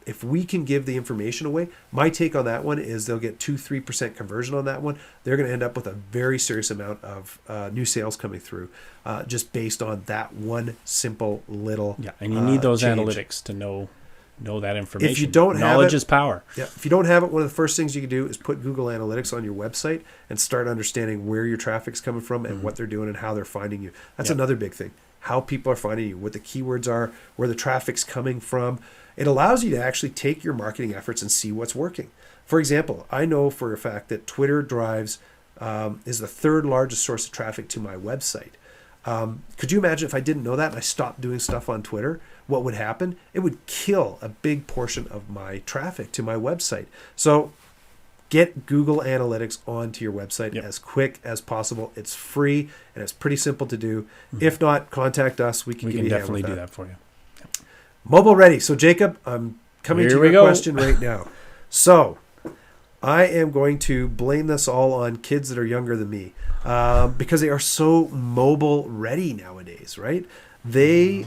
if we can give the information away, my take on that one is they'll get 2-3% conversion on that one. They're going to end up with a very serious amount of new sales coming through just based on that one simple little and you need those change. Analytics to know that information. If you don't have knowledge it, is power. Yeah, if you don't have it, one of the first things you can do is put Google Analytics on your website and start understanding where your traffic's coming from and what they're doing and how they're finding you. That's another big thing. How people are finding you, what the keywords are, where the traffic's coming from. It allows you to actually take your marketing efforts and see what's working. For example, I know for a fact that Twitter drives is the third largest source of traffic to my website. Could you imagine if I didn't know that and I stopped doing stuff on Twitter? What would happen? It would kill a big portion of my traffic to my website. So get Google Analytics onto your website as quick as possible. It's free and it's pretty simple to do. If not, contact us. We can definitely do that for you. Mobile ready. So Jacob, I'm coming to your question right now. So I am going to blame this all on kids that are younger than me because they are so mobile ready nowadays, right? They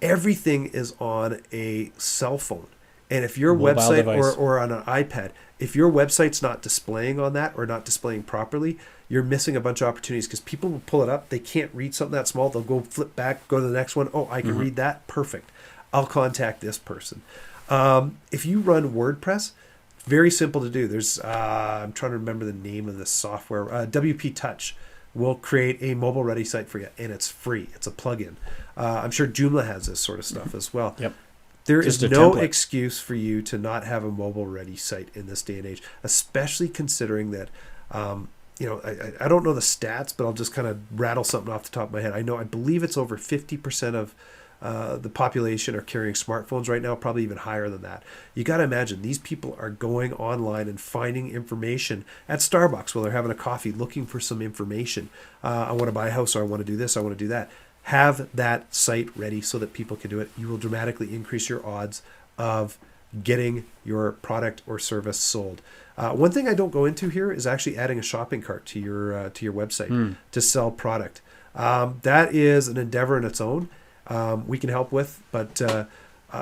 everything is on a cell phone. And if your website or on an iPad, if your website's not displaying on that or not displaying properly, you're missing a bunch of opportunities because people will pull it up. They can't read something that small. They'll go flip back, go to the next one. Oh, I can read that. Perfect. I'll contact this person. If you run WordPress, very simple to do. There's I'm trying to remember the name of the software. WP Touch will create a mobile ready site for you, and it's free. It's a plugin. I'm sure Joomla has this sort of stuff as well. Yep. There is no excuse for you to not have a mobile ready site in this day and age, especially considering that, I don't know the stats, but I'll just kind of rattle something off the top of my head. I believe it's over 50% of the population are carrying smartphones right now, probably even higher than that. You got to imagine these people are going online and finding information at Starbucks while they're having a coffee, looking for some information. I want to buy a house, or I want to do this, I want to do that. Have that site ready so that people can do it. You will dramatically increase your odds of getting your product or service sold. One thing I don't go into here is actually adding a shopping cart to your website to sell product. That is an endeavor in its own. We can help with, but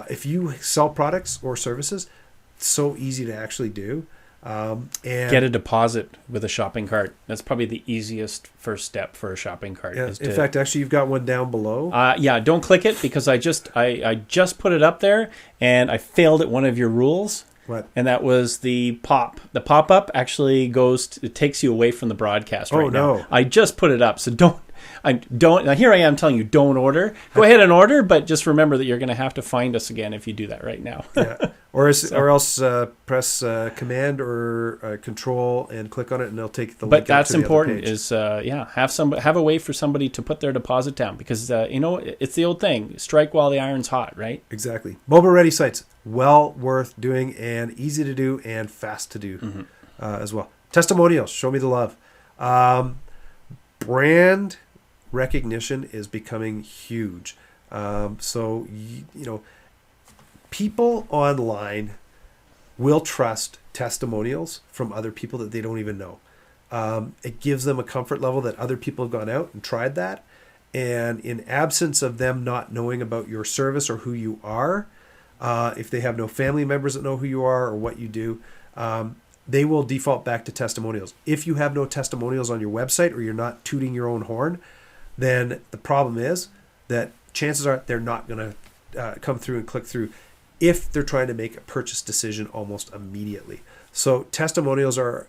if you sell products or services, it's so easy to actually do. And get a deposit with a shopping cart. That's probably the easiest first step for a shopping cart. Yeah, in fact, actually, you've got one down below. Yeah, don't click it because I just put it up there and I failed at one of your rules. What? And that was the pop. The pop-up actually it takes you away from the broadcast right now. No. I just put it up, so don't. Now here I am telling you, don't order. Go ahead and order, but just remember that you're going to have to find us again if you do that right now. Yeah. Or else press Command or Control and click on it, and they'll take the link. But that's to the important. other page. Have a way for somebody to put their deposit down because it's the old thing: strike while the iron's hot, right? Exactly. Mobile ready sites, well worth doing and easy to do and fast to do as well. Testimonials, show me the love. Brand recognition is becoming huge. So people online will trust testimonials from other people that they don't even know. It gives them a comfort level that other people have gone out and tried that. And in absence of them not knowing about your service or who you are, if they have no family members that know who you are or what you do, they will default back to testimonials. If you have no testimonials on your website or you're not tooting your own horn, then the problem is that chances are they're not going to come through and click through if they're trying to make a purchase decision almost immediately. So testimonials are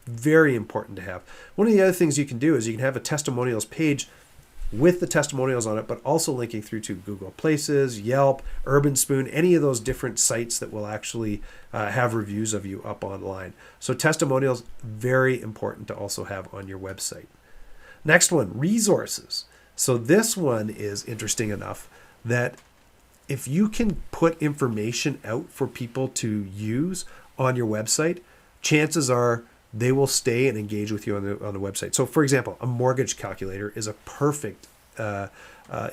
very important to have. One of the other things you can do is you can have a testimonials page with the testimonials on it, but also linking through to Google Places, Yelp, Urban Spoon, any of those different sites that will actually have reviews of you up online. So testimonials, very important to also have on your website. Next one, resources. So this one is interesting enough that if you can put information out for people to use on your website, chances are they will stay and engage with you on the website. So for example, a mortgage calculator is a perfect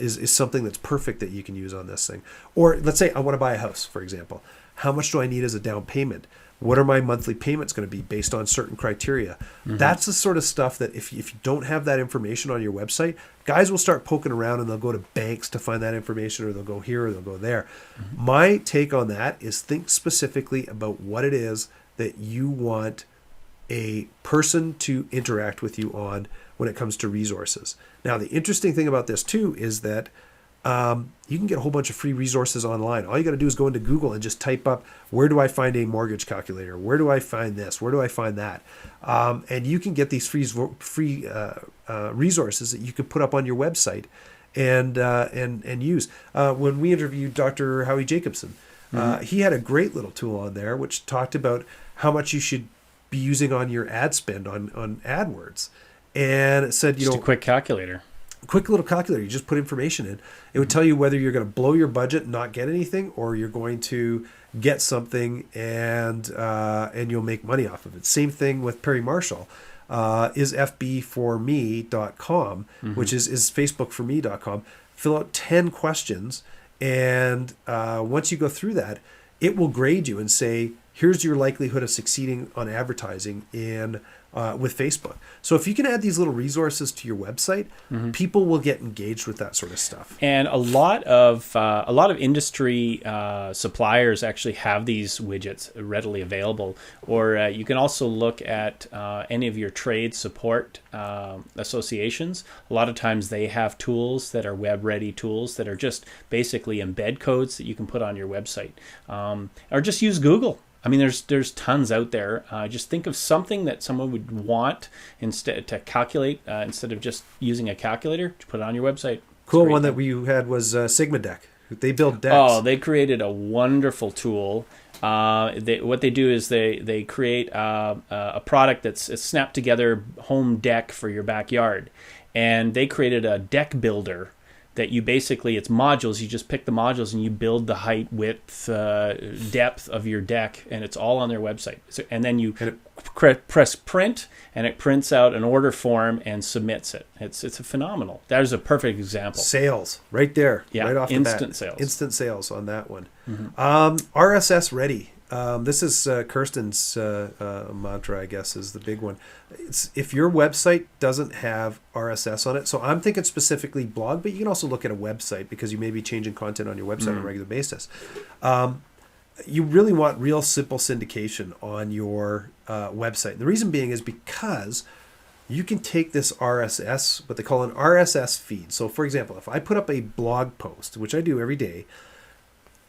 is something that's perfect that you can use on this thing. Or let's say I want to buy a house, for example. How much do I need as a down payment? What are my monthly payments going to be based on certain criteria? Mm-hmm. That's the sort of stuff that if you don't have that information on your website, guys will start poking around and they'll go to banks to find that information, or they'll go here or they'll go there. Mm-hmm. My take on that is think specifically about what it is that you want a person to interact with you on when it comes to resources. Now, the interesting thing about this too is that you can get a whole bunch of free resources online. All you got to do is go into Google and just type up, where do I find a mortgage calculator? Where do I find this? Where do I find that? And you can get these free resources that you can put up on your website and use. When we interviewed Dr. Howie Jacobson, he had a great little tool on there which talked about how much you should be using on your ad spend on AdWords. And it said, just a quick calculator. Quick little calculator. You just put information in. It would tell you whether you're going to blow your budget and not get anything, or you're going to get something and you'll make money off of it. Same thing with Perry Marshall. Is fbforme.com, which is facebookforme.com. Fill out 10 questions, and once you go through that, it will grade you and say, here's your likelihood of succeeding on advertising with Facebook. So if you can add these little resources to your website, people will get engaged with that sort of stuff. And a lot of industry suppliers actually have these widgets readily available. Or you can also look at any of your trade support associations. A lot of times they have tools that are web-ready tools that are just basically embed codes that you can put on your website. Or just use Google. I mean, there's tons out there. Just think of something that someone would want instead to calculate instead of just using a calculator to put it on your website. Cool one that we had was Sigma Deck. They build decks. Oh, they created a wonderful tool. What they do is they create a product that's a snap together home deck for your backyard, and they created a deck builder. That you basically, it's modules. You just pick the modules and you build the height, width, depth of your deck, and it's all on their website. So, and then you press print, and it prints out an order form and submits it. It's a phenomenal. That is a perfect example. Sales right there, yeah, right off the bat. Instant sales. Instant sales on that one. RSS ready. this is Kirsten's mantra, I guess, is the big one. It's if your website doesn't have RSS on it, so I'm thinking specifically blog, but you can also look at a website because you may be changing content on your website on a regular basis. You really want real simple syndication on your website. The reason being is because you can take this RSS, what they call an RSS feed. So for example, if I put up a blog post, which I do every day,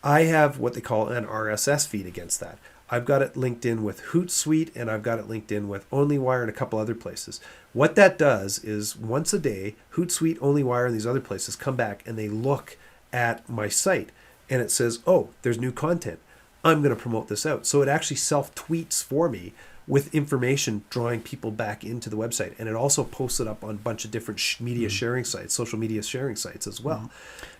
I have what they call an RSS feed against that. I've got it linked in with Hootsuite, and I've got it linked in with OnlyWire and a couple other places. What that does is once a day, Hootsuite, OnlyWire, and these other places come back and they look at my site and it says, oh, there's new content. I'm going to promote this out. So it actually self-tweets for me with information drawing people back into the website. And it also posts it up on a bunch of different media sharing sites, social media sharing sites as well.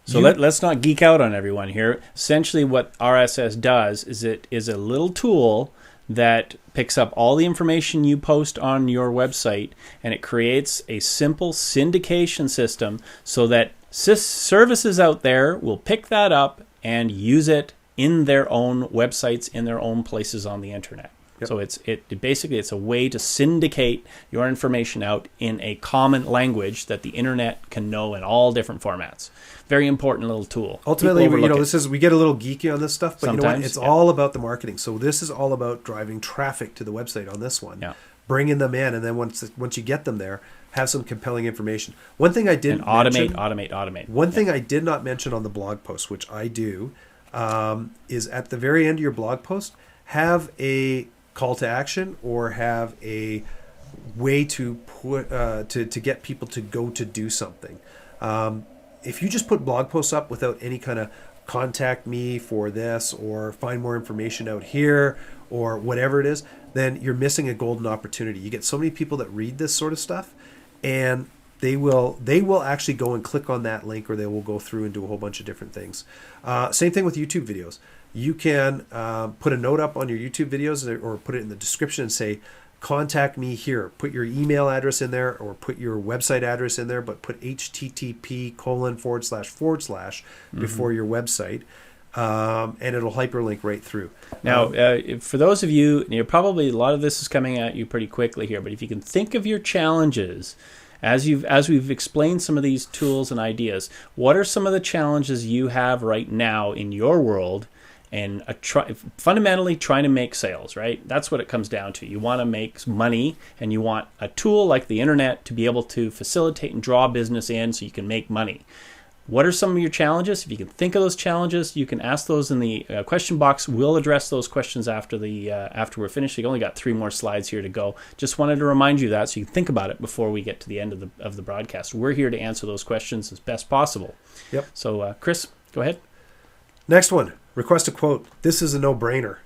So let's not geek out on everyone here. Essentially what RSS does is it is a little tool that picks up all the information you post on your website, and it creates a simple syndication system so that services out there will pick that up and use it in their own websites, in their own places on the internet. Yep. So it's a way to syndicate your information out in a common language that the internet can know in all different formats. Very important little tool. Ultimately, we get a little geeky on this stuff, but sometimes, you know what? It's all about the marketing. So this is all about driving traffic to the website on this one. Yeah. Bringing them in, and then once you get them there, have some compelling information. One thing I didn't automate. One thing I did not mention on the blog post, which I do, is at the very end of your blog post, have a call to action or have a way to put to get people to go to do something. If you just put blog posts up without any kind of contact me for this or find more information out here or whatever it is, then you're missing a golden opportunity. You get so many people that read this sort of stuff, and they will actually go and click on that link, or they will go through and do a whole bunch of different things. Same thing with YouTube videos. You can put a note up on your YouTube videos or put it in the description and say, contact me here. Put your email address in there or put your website address in there, but put http:// before your website, and it'll hyperlink right through. Now, for those of you, probably a lot of this is coming at you pretty quickly here, but if you can think of your challenges as we've explained some of these tools and ideas, what are some of the challenges you have right now in your world? And fundamentally trying to make sales, right? That's what it comes down to. You want to make money, and you want a tool like the internet to be able to facilitate and draw business in so you can make money. What are some of your challenges? If you can think of those challenges, you can ask those in the question box. We'll address those questions after we're finished. We've only got 3 more slides here to go. Just wanted to remind you that so you can think about it before we get to the end of the broadcast. We're here to answer those questions as best possible. Yep. So, Chris, go ahead. Next one. Request a quote. This is a no-brainer.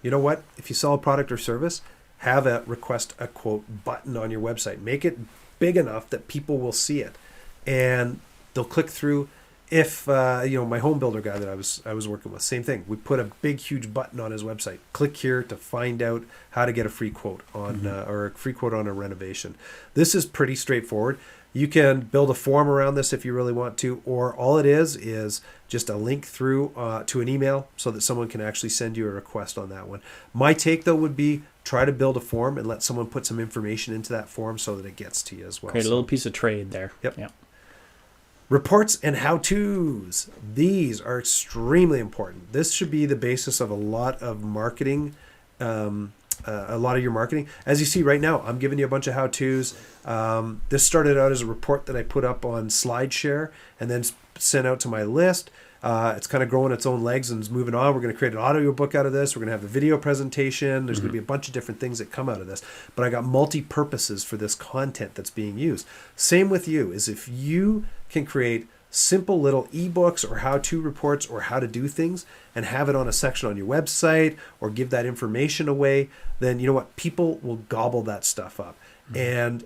You know what? If you sell a product or service, have a request a quote button on your website. Make it big enough that people will see it, and they'll click through. If my home builder guy that I was working with, same thing. We put a big, huge button on his website. Click here to find out how to get a free quote on or a free quote on a renovation. This is pretty straightforward. You can build a form around this if you really want to, or all it is just a link through to an email so that someone can actually send you a request on that one. My take, though, would be try to build a form and let someone put some information into that form so that it gets to you as well. Create a little piece of trade there. Yep. Reports and how-tos. These are extremely important. This should be the basis of a lot of marketing, a lot of your marketing. As you see right now, I'm giving you a bunch of how-tos. This started out as a report that I put up on SlideShare and then sent out to my list. It's kind of growing its own legs and is moving on. We're going to create an audio book out of this. We're going to have a video presentation. There's going to be a bunch of different things that come out of this. But I got multi-purposes for this content that's being used. Same with you, is if you can create simple little ebooks or how-to reports or how to do things and have it on a section on your website or give that information away, then you know what? People will gobble that stuff up. And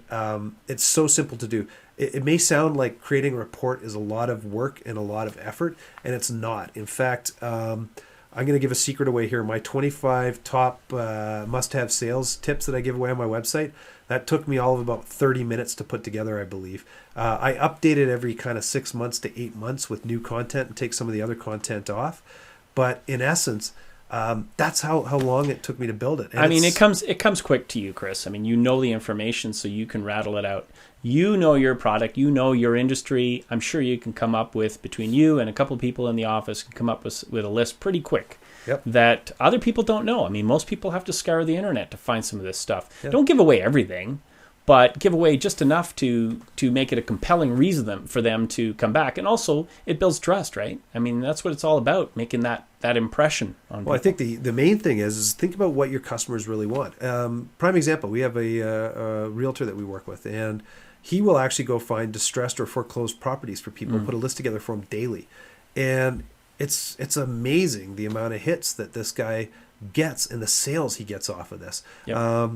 it's so simple to do. It may sound like creating a report is a lot of work and a lot of effort, and it's not. In fact, I'm going to give a secret away here. My 25 top must-have sales tips that I give away on my website, that took me all of about 30 minutes to put together, I believe. I update it every kind of 6 months to 8 months with new content and take some of the other content off. But in essence, That's how long it took me to build it. And I mean, it comes quick to you, Chris. I mean, you know the information, so you can rattle it out. You know your product, you know your industry. I'm sure you can come up with, between you and a couple of people in the office, can come up with a list pretty quick. Yep. That other people don't know. I mean, most people have to scour the internet to find some of this stuff. Yep. Don't give away everything, but give away just enough to make it a compelling reason for them to come back. And also, it builds trust, right? I mean, that's what it's all about, making that impression on people. Well, I think the main thing is think about what your customers really want. Prime example, we have a realtor that we work with, and he will actually go find distressed or foreclosed properties for people, put a list together for them daily. And it's amazing the amount of hits that this guy gets and the sales he gets off of this. Yep.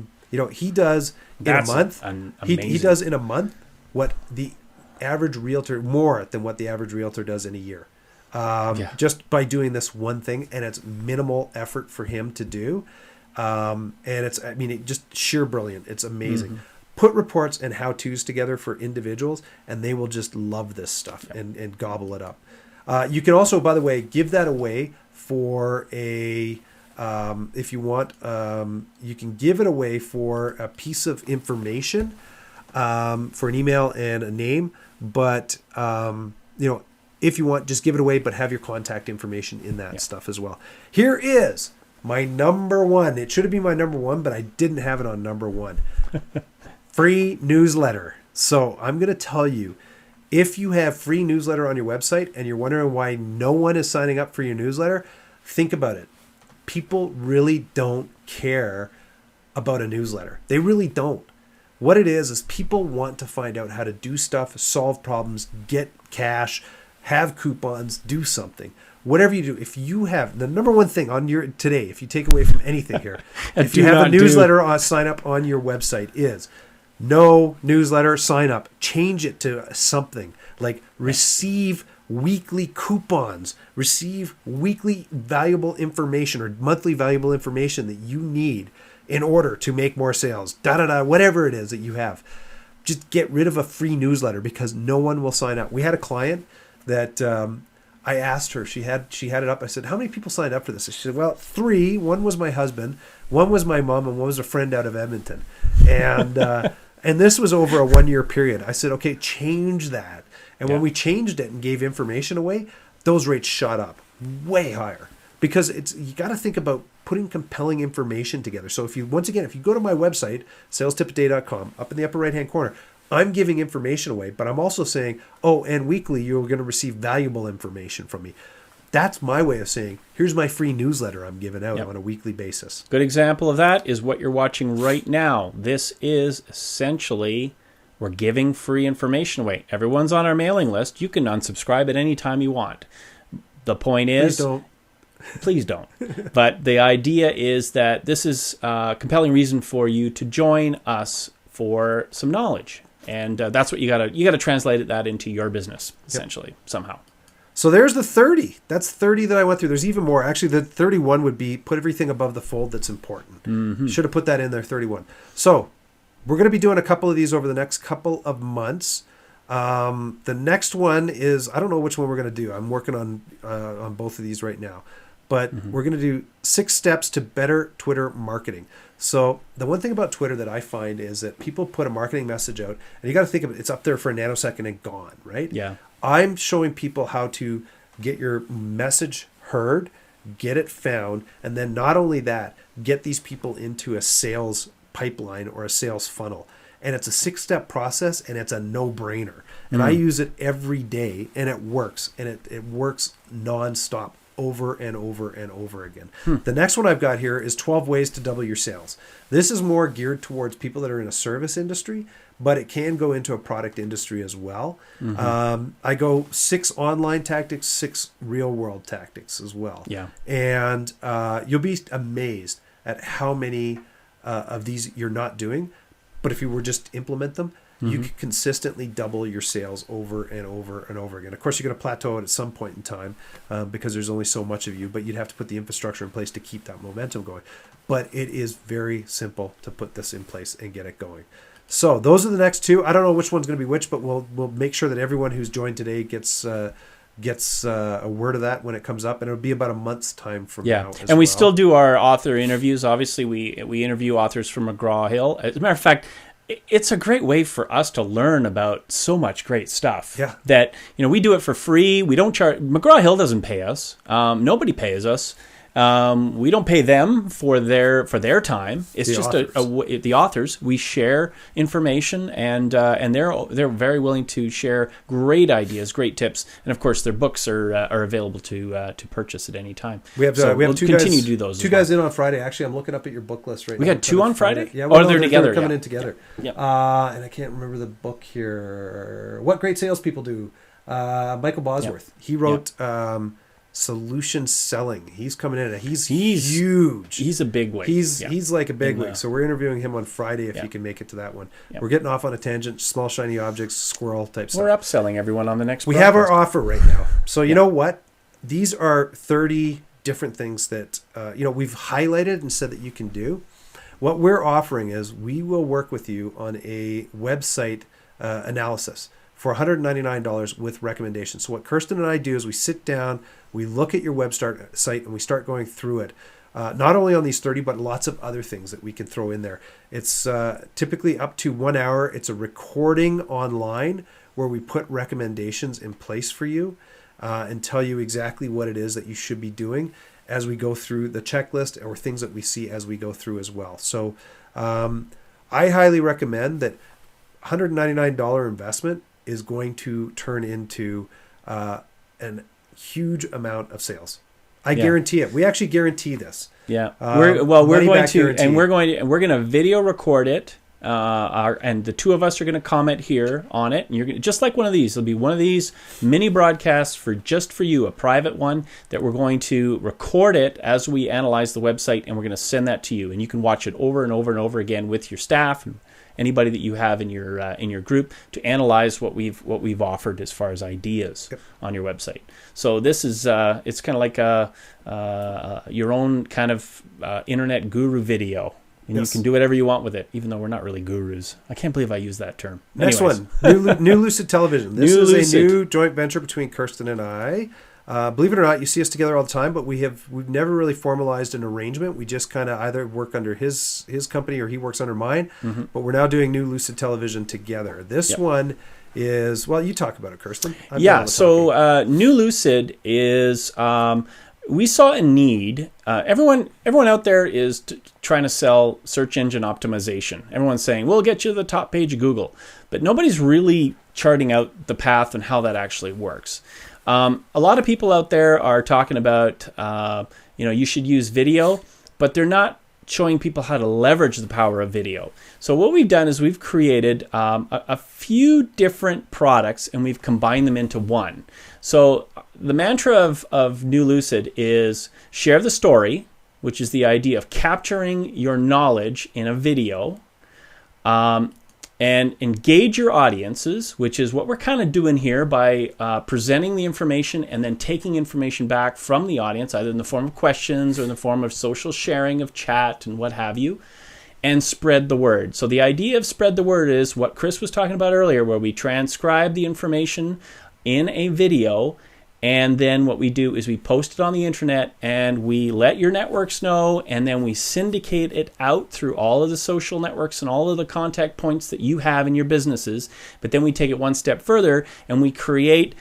He does That's in a month. amazing. He does in a month what the average realtor, more than what the average realtor does in a year. Just by doing this one thing, and it's minimal effort for him to do. And it's just sheer brilliant. It's amazing. Put reports and how-tos together for individuals, and they will just love this stuff and gobble it up. You can also, by the way, give that away for if you want, you can give it away for a piece of information, for an email and a name. But, if you want, just give it away, but have your contact information in that stuff as well. Here is my number one. It should have been my number one, but I didn't have it on number one. Free newsletter. So I'm going to tell you, if you have free newsletter on your website and you're wondering why no one is signing up for your newsletter, think about it. People really don't care about a newsletter. They really don't. What it is people want to find out how to do stuff, solve problems, get cash, have coupons, do something. Whatever you do, if you have the number one thing on your today, if you take away from anything here, if you have a newsletter sign up on your website is no newsletter sign up. Change it to something like receive weekly coupons, receive weekly valuable information or monthly valuable information that you need in order to make more sales, whatever it is that you have. Just get rid of a free newsletter because no one will sign up. We had a client that I asked her, she had it up. I said, how many people signed up for this? She said, well, 3. One was my husband, one was my mom, and one was a friend out of Edmonton. And and this was over a 1-year period. I said, okay, change that. And when we changed it and gave information away, those rates shot up way higher because you got to think about putting compelling information together. So if you go to my website, salestipaday.com, up in the upper right-hand corner, I'm giving information away, but I'm also saying, and weekly you're going to receive valuable information from me. That's my way of saying, here's my free newsletter I'm giving out on a weekly basis. Good example of that is what you're watching right now. This is essentially, we're giving free information away. Everyone's on our mailing list. You can unsubscribe at any time you want. The point is... Please don't. But the idea is that this is a compelling reason for you to join us for some knowledge. And that's what you gotta translate that into your business, essentially, somehow. So there's the 30. That's 30 that I went through. There's even more. Actually, the 31 would be put everything above the fold that's important. Mm-hmm. Should have put that in there, 31. So we're going to be doing a couple of these over the next couple of months. The next one is, I don't know which one we're going to do. I'm working on both of these right now. But we're going to do 6 steps to better Twitter marketing. So the one thing about Twitter that I find is that people put a marketing message out, and you got to think of it, it's up there for a nanosecond and gone, right? Yeah. I'm showing people how to get your message heard, get it found, and then not only that, get these people into a sales pipeline or a sales funnel. And it's a 6-step process, and it's a no-brainer. And I use it every day, and it works. And it works nonstop, over and over and over again. The next one I've got here is 12 ways to double your sales. This is more geared towards people that are in a service industry, but it can go into a product industry as well. I go 6 online tactics, 6 real world tactics as well. Yeah. And you'll be amazed at how many of these you're not doing. But if you were just to implement them, you could consistently double your sales over and over and over again. Of course, you're going to plateau it at some point in time because there's only so much of you, but you'd have to put the infrastructure in place to keep that momentum going. But it is very simple to put this in place and get it going. So those are the next 2. I don't know which one's going to be which, but we'll make sure that everyone who's joined today gets gets a word of that when it comes up, and it'll be about a month's time from now. And we still do our author interviews. Obviously, we interview authors from McGraw-Hill. As a matter of fact, it's a great way for us to learn about so much great stuff. Yeah. That, we do it for free. We don't charge. McGraw-Hill doesn't pay us. Nobody pays us. We don't pay them for their time. It's just the authors. We share information, and they're very willing to share great ideas, great tips, and of course their books are available to purchase at any time. We have we'll two continue guys, to do those. Two guys in on Friday. Actually, I'm looking up at your book list right now. We got two on Friday. Yeah, they're together. Coming in together. Yeah. And I can't remember the book here. What Great Salespeople Do. Michael Bosworth. He wrote. Solution Selling. He's coming in. He's huge. He's a big wig. He's like a big wig. So we're interviewing him on Friday if you can make it to that one. We're getting off on a tangent. Small shiny objects, squirrel type stuff. We're upselling everyone on the next. We have our offer right now. So you know what? These are 30 different things that we've highlighted and said that you can do. What we're offering is we will work with you on a website analysis for $199 with recommendations. So what Kirsten and I do is we sit down, we look at your website, and we start going through it. Not only on these 30, but lots of other things that we can throw in there. It's typically up to 1 hour. It's a recording online where we put recommendations in place for you and tell you exactly what it is that you should be doing as we go through the checklist, or things that we see as we go through as well. So I highly recommend that $199 investment is going to turn into an huge amount of sales. I guarantee it. We actually guarantee this. Yeah. We're going to video record it. And the two of us are going to comment here on it. And you're just like one of these. There'll be one of these mini broadcasts for you, a private one that we're going to record it as we analyze the website, and we're going to send that to you. And you can watch it over and over and over again with your staff and anybody that you have in your group to analyze what we've offered as far as ideas on your website. So this is it's kind of like your own kind of internet guru video. And you can do whatever you want with it, even though we're not really gurus. I can't believe I used that term. Next one, New Lucid Television. This is a new joint venture between Kirsten and I. Believe it or not, you see us together all the time, but we've never really formalized an arrangement. We just kind of either work under his company or he works under mine. Mm-hmm. But we're now doing New Lucid Television together. This one is, well, you talk about it, Kirsten. So New Lucid is... we saw a need. Everyone out there is trying to sell search engine optimization. Everyone's saying, we'll get you to the top page of Google. But nobody's really charting out the path and how that actually works. A lot of people out there are talking about, you should use video, but they're not showing people how to leverage the power of video. So what we've done is we've created a few different products, and we've combined them into one. So the mantra of New Lucid is share the story, which is the idea of capturing your knowledge in a video, and engage your audiences, which is what we're kind of doing here by presenting the information and then taking information back from the audience, either in the form of questions or in the form of social sharing of chat and what have you, and spread the word. So the idea of spread the word is what Chris was talking about earlier, where we transcribe the information in a video, and then what we do is we post it on the internet and we let your networks know, and then we syndicate it out through all of the social networks and all of the contact points that you have in your businesses. But then we take it one step further and we create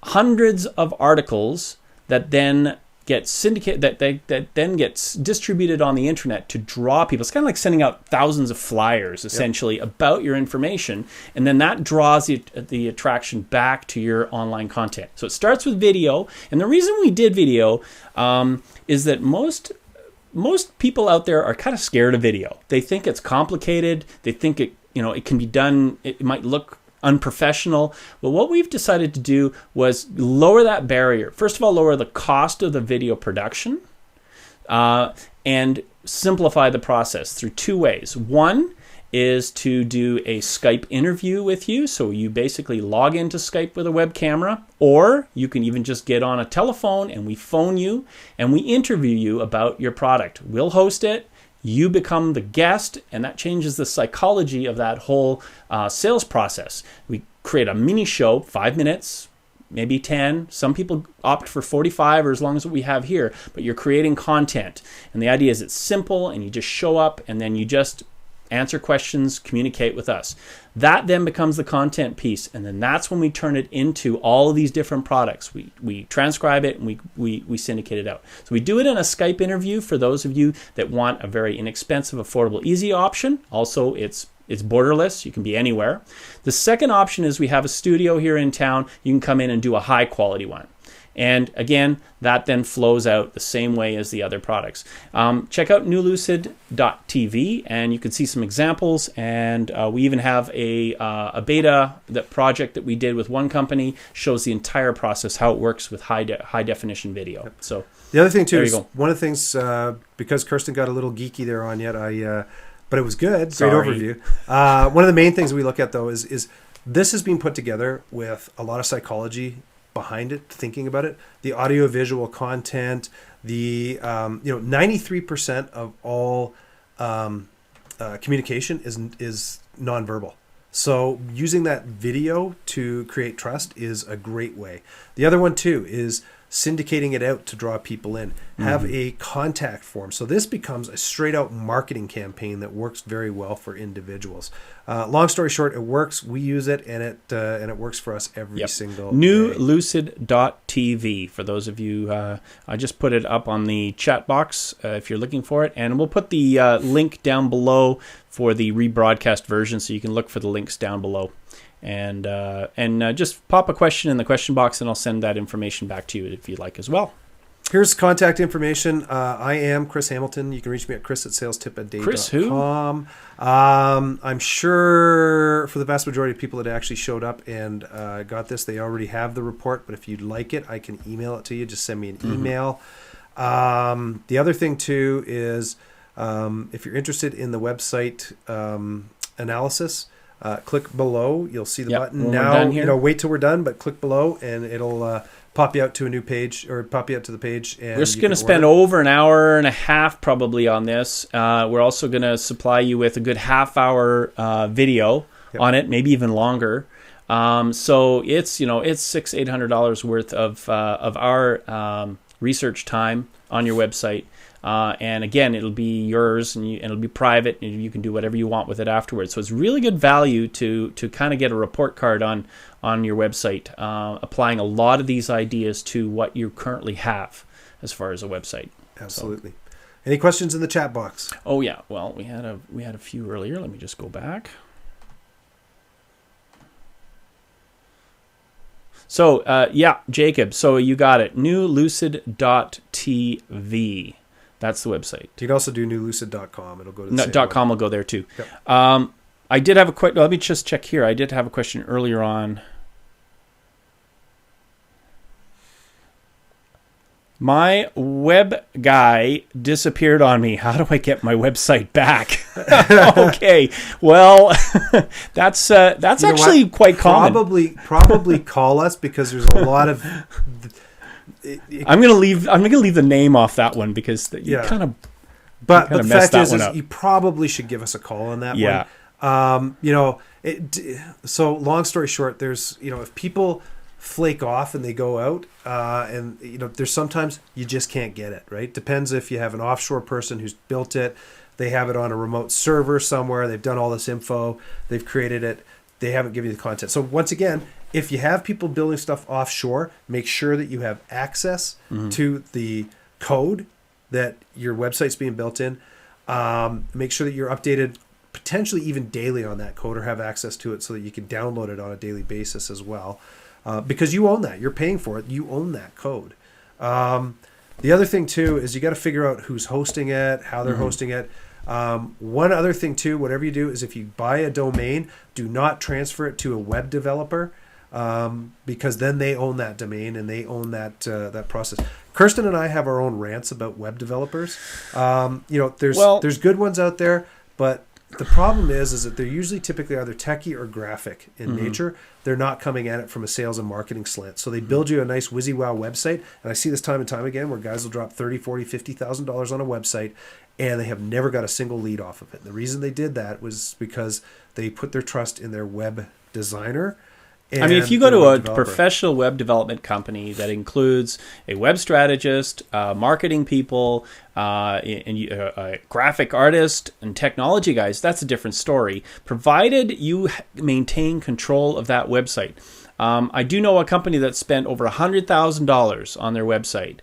hundreds of articles that then get syndicated, that then gets distributed on the internet to draw people. It's kind of like sending out thousands of flyers, essentially, about your information, and then that draws the attraction back to your online content. So it starts with video, and the reason we did video is that most people out there are kind of scared of video. They think it's complicated. They think it can be done. It might look unprofessional. But what we've decided to do was lower that barrier. First of all, lower the cost of the video production and simplify the process through two ways. One is to do a Skype interview with you. So you basically log into Skype with a web camera, or you can even just get on a telephone and we phone you and we interview you about your product. We'll host it. You become the guest, and that changes the psychology of that whole sales process. We create a mini show, 5 minutes, maybe 10. Some people opt for 45 or as long as what we have here, but you're creating content. And the idea is it's simple and you just show up and then you just answer questions, communicate with us. That then becomes the content piece, and then that's when we turn it into all of these different products. We transcribe it and we syndicate it out. So we do it in a Skype interview for those of you that want a very inexpensive, affordable, easy option. Also, it's borderless. You can be anywhere. The second option is we have a studio here in town. You can come in and do a high quality one. And again, that then flows out the same way as the other products. Check out newlucid.tv and you can see some examples. And we even have a beta project that we did with one company, shows the entire process, how it works with high definition video. Yep. So the other thing too is one of the things, because Kirsten got a little geeky there on yet, but it was good. Great overview. One of the main things we look at though is this has been put together with a lot of psychology behind it, thinking about it, the audio visual content, the 93% of all communication is nonverbal. So using that video to create trust is a great way. The other one too is syndicating it out to draw people in. Have a contact form. So this becomes a straight out marketing campaign that works very well for individuals. Long story short, it works. We use it, and it works for us every single day. Newlucid.tv for those of you. I just put it up on the chat box if you're looking for it, and we'll put the link down below for the rebroadcast version, so you can look for the links down below. And just pop a question in the question box, and I'll send that information back to you if you'd like as well. Here's contact information. I am Chris Hamilton. You can reach me at chris@salestipaday.com. Chris who? I'm sure for the vast majority of people that actually showed up and got this, they already have the report. But if you'd like it, I can email it to you. Just send me an email. The other thing, too, is if you're interested in the website analysis, click below. You'll see the button now. Wait till we're done, but click below, and it'll pop you out to a new page, or pop you out to the page. And we're just going to spend over an hour and a half probably on this. We're also going to supply you with a good half-hour video on it, maybe even longer. So it's $600-800 worth of our research time on your website. And again, it'll be yours, and it'll be private, and you can do whatever you want with it afterwards. So it's really good value to kind of get a report card on your website, applying a lot of these ideas to what you currently have as far as a website. Absolutely. So, any questions in the chat box? Oh yeah, well we had a few earlier. Let me just go back. So Jacob. So you got it. newlucid.tv. That's the website. You can also do newlucid.com. It'll go to the .com will go there too. Yep. I did have a question. Let me just check here. I did have a question earlier on. My web guy disappeared on me. How do I get my website back? Okay, well, that's actually quite common. Probably call us, because there's a lot of. I'm gonna leave the name off that one, because you kind of. But the fact is you probably should give us a call on that one. So long story short, there's if people flake off and they go out, and there's sometimes you just can't get it right. Depends if you have an offshore person who's built it, they have it on a remote server somewhere, they've done all this info, they've created it, they haven't given you the content. So once again, if you have people building stuff offshore, make sure that you have access to the code that your website's being built in. Make sure that you're updated potentially even daily on that code, or have access to it so that you can download it on a daily basis as well. Because you own that. You're paying for it. You own that code. The other thing, too, is you got to figure out who's hosting it, how they're hosting it. One other thing, too, whatever you do, is if you buy a domain, do not transfer it to a web developer, because then they own that domain and they own that process. Kirsten and I have our own rants about web developers. There's good ones out there, but the problem is that they're usually typically either techie or graphic in nature. They're not coming at it from a sales and marketing slant. So they build you a nice whizzy wow website. And I see this time and time again where guys will drop $30,000, $40,000, $50,000 on a website, and they have never got a single lead off of it. And the reason they did that was because they put their trust in their web designer, I mean, if you go to a professional web development company that includes a web strategist, marketing people, and a graphic artist, and technology guys, that's a different story, provided you maintain control of that website. I do know a company that spent over $100,000 on their website.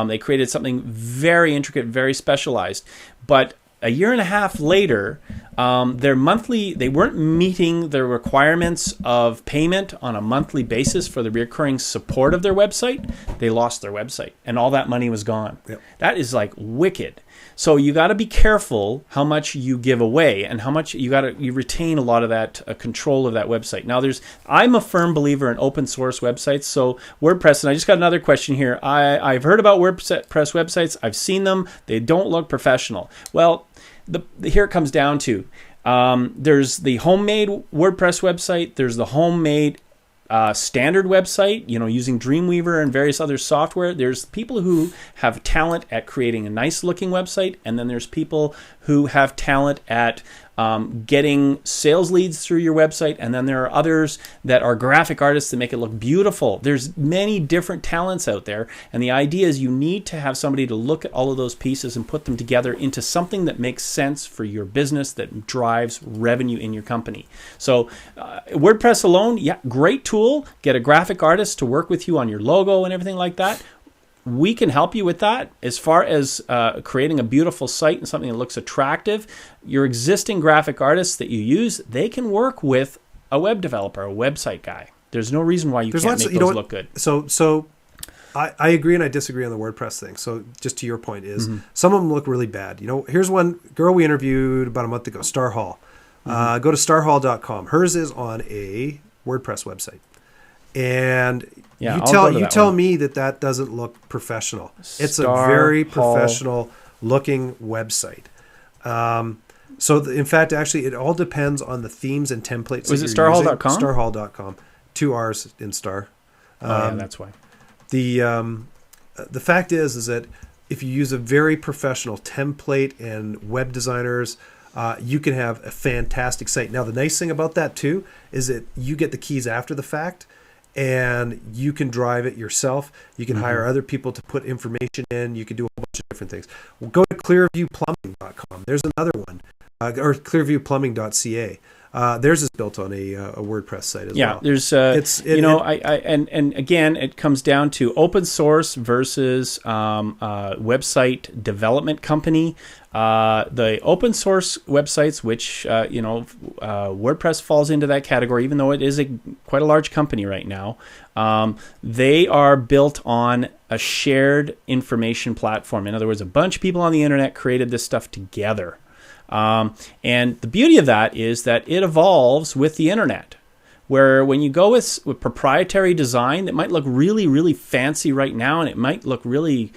They created something very intricate, very specialized, but a year and a half later, they weren't meeting the requirements of payment on a monthly basis for the recurring support of their website. They lost their website, and all that money was gone. Yep. That is like wicked. So you got to be careful how much you give away and how much you retain a lot of that control of that website. Now, I'm a firm believer in open source websites. So WordPress, and I just got another question here. I've heard about WordPress websites. I've seen them. They don't look professional. Well, here it comes down to there's the homemade WordPress website. There's the homemade standard website, using Dreamweaver and various other software. There's people who have talent at creating a nice looking website, and then there's people who have talent at getting sales leads through your website, and then there are others that are graphic artists that make it look beautiful. There's many different talents out there, and the idea is you need to have somebody to look at all of those pieces and put them together into something that makes sense for your business, that drives revenue in your company. So WordPress alone, yeah, great tool. Get a graphic artist to work with you on your logo and everything like that. We can help you with that. As far as creating a beautiful site and something that looks attractive, your existing graphic artists that you use, they can work with a web developer, a website guy. There's no reason why you can't make those look good. So I agree and I disagree on the WordPress thing. So just to your point is, some of them look really bad. Here's one girl we interviewed about a month ago, Star Hall. Go to starhall.com. Hers is on a WordPress website. And you tell me that doesn't look professional. It's a very professional looking website. In fact, actually, it all depends on the themes and templates. Was it starhall.com? Starhall.com. 2 R's in star. Yeah, that's why. The fact is that if you use a very professional template and web designers, you can have a fantastic site. Now, the nice thing about that too is that you get the keys after the fact, and you can drive it yourself. You can hire other people to put information in. You can do a whole bunch of different things. Well, go to clearviewplumbing.com. There's another one, or clearviewplumbing.ca. Theirs is built on a WordPress site as well. Yeah, there's and again, it comes down to open source versus website development company. The open source websites, which WordPress falls into that category, even though it is quite a large company right now. They are built on a shared information platform. In other words, a bunch of people on the internet created this stuff together. And the beauty of that is that it evolves with the internet, where when you go with proprietary design that might look really, really fancy right now, and it might look really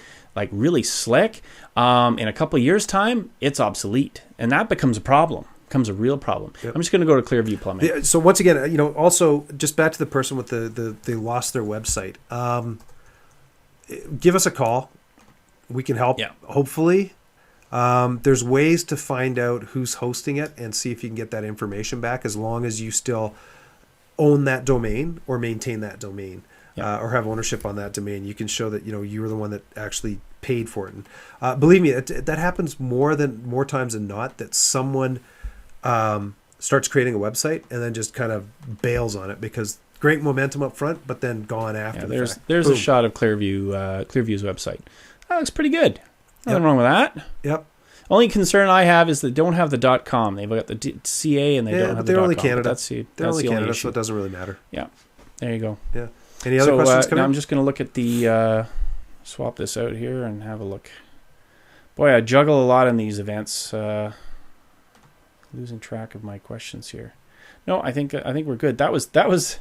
slick, in a couple of years' time, it's obsolete. And that becomes a problem, becomes a real problem. Yep. I'm just going to go to Clearview Plumbing. Yeah, so once again, also just back to the person with they lost their website. Give us a call. We can help, hopefully. There's ways to find out who's hosting it and see if you can get that information back, as long as you still own that domain or maintain that domain, or have ownership on that domain. You can show that you were the one that actually paid for it. And believe me, that happens more times than not, that someone starts creating a website and then just kind of bails on it because great momentum up front, but then gone after the fact. There's a shot of Clearview's website. That looks pretty good. Nothing wrong with that. Yep. Only concern I have is they don't have the .com. They've got the CA and they don't have the .com. They're only Canada. They're only Canada, issue. so it doesn't really matter. Yeah. There you go. Yeah. Any other questions coming? Now I'm just going to look at the swap this out here and have a look. Boy, I juggle a lot in these events. Losing track of my questions here. No, I think we're good. That was that was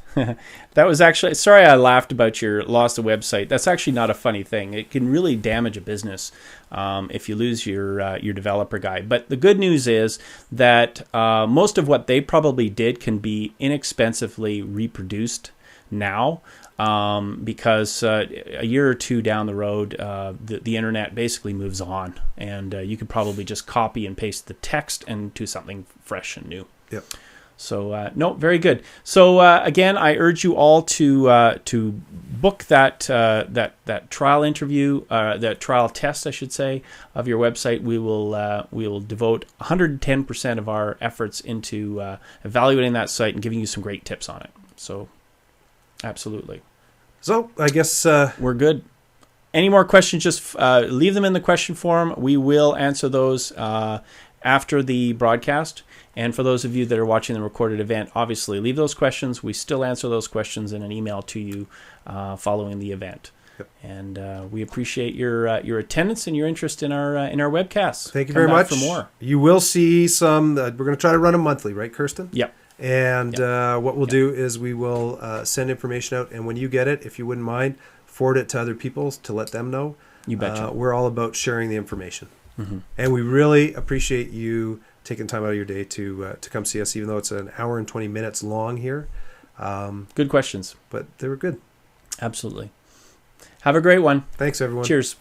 actually, sorry I laughed about your lost a website. That's actually not a funny thing. It can really damage a business if you lose your developer guy. But the good news is that most of what they probably did can be inexpensively reproduced now, because a year or two down the road, the internet basically moves on, and you could probably just copy and paste the text into something fresh and new. Yep. So no, very good. So again, I urge you all to book that trial interview, that trial test, I should say, of your website. We will devote 110% of our efforts into evaluating that site and giving you some great tips on it. So absolutely. So I guess we're good. Any more questions? Just leave them in the question form. We will answer those after the broadcast. And for those of you that are watching the recorded event, obviously leave those questions. We still answer those questions in an email to you following the event. Yep. And we appreciate your attendance and your interest in our webcasts. Thank you very much. For more. You will see some. We're going to try to run them monthly, right, Kirsten? Yep. And what we'll do is we will send information out, and when you get it, if you wouldn't mind, forward it to other people to let them know. You betcha. We're all about sharing the information, mm-hmm. and we really appreciate you taking time out of your day to come see us, even though it's an hour and 20 minutes long here. Good questions. But they were good. Absolutely. Have a great one. Thanks, everyone. Cheers.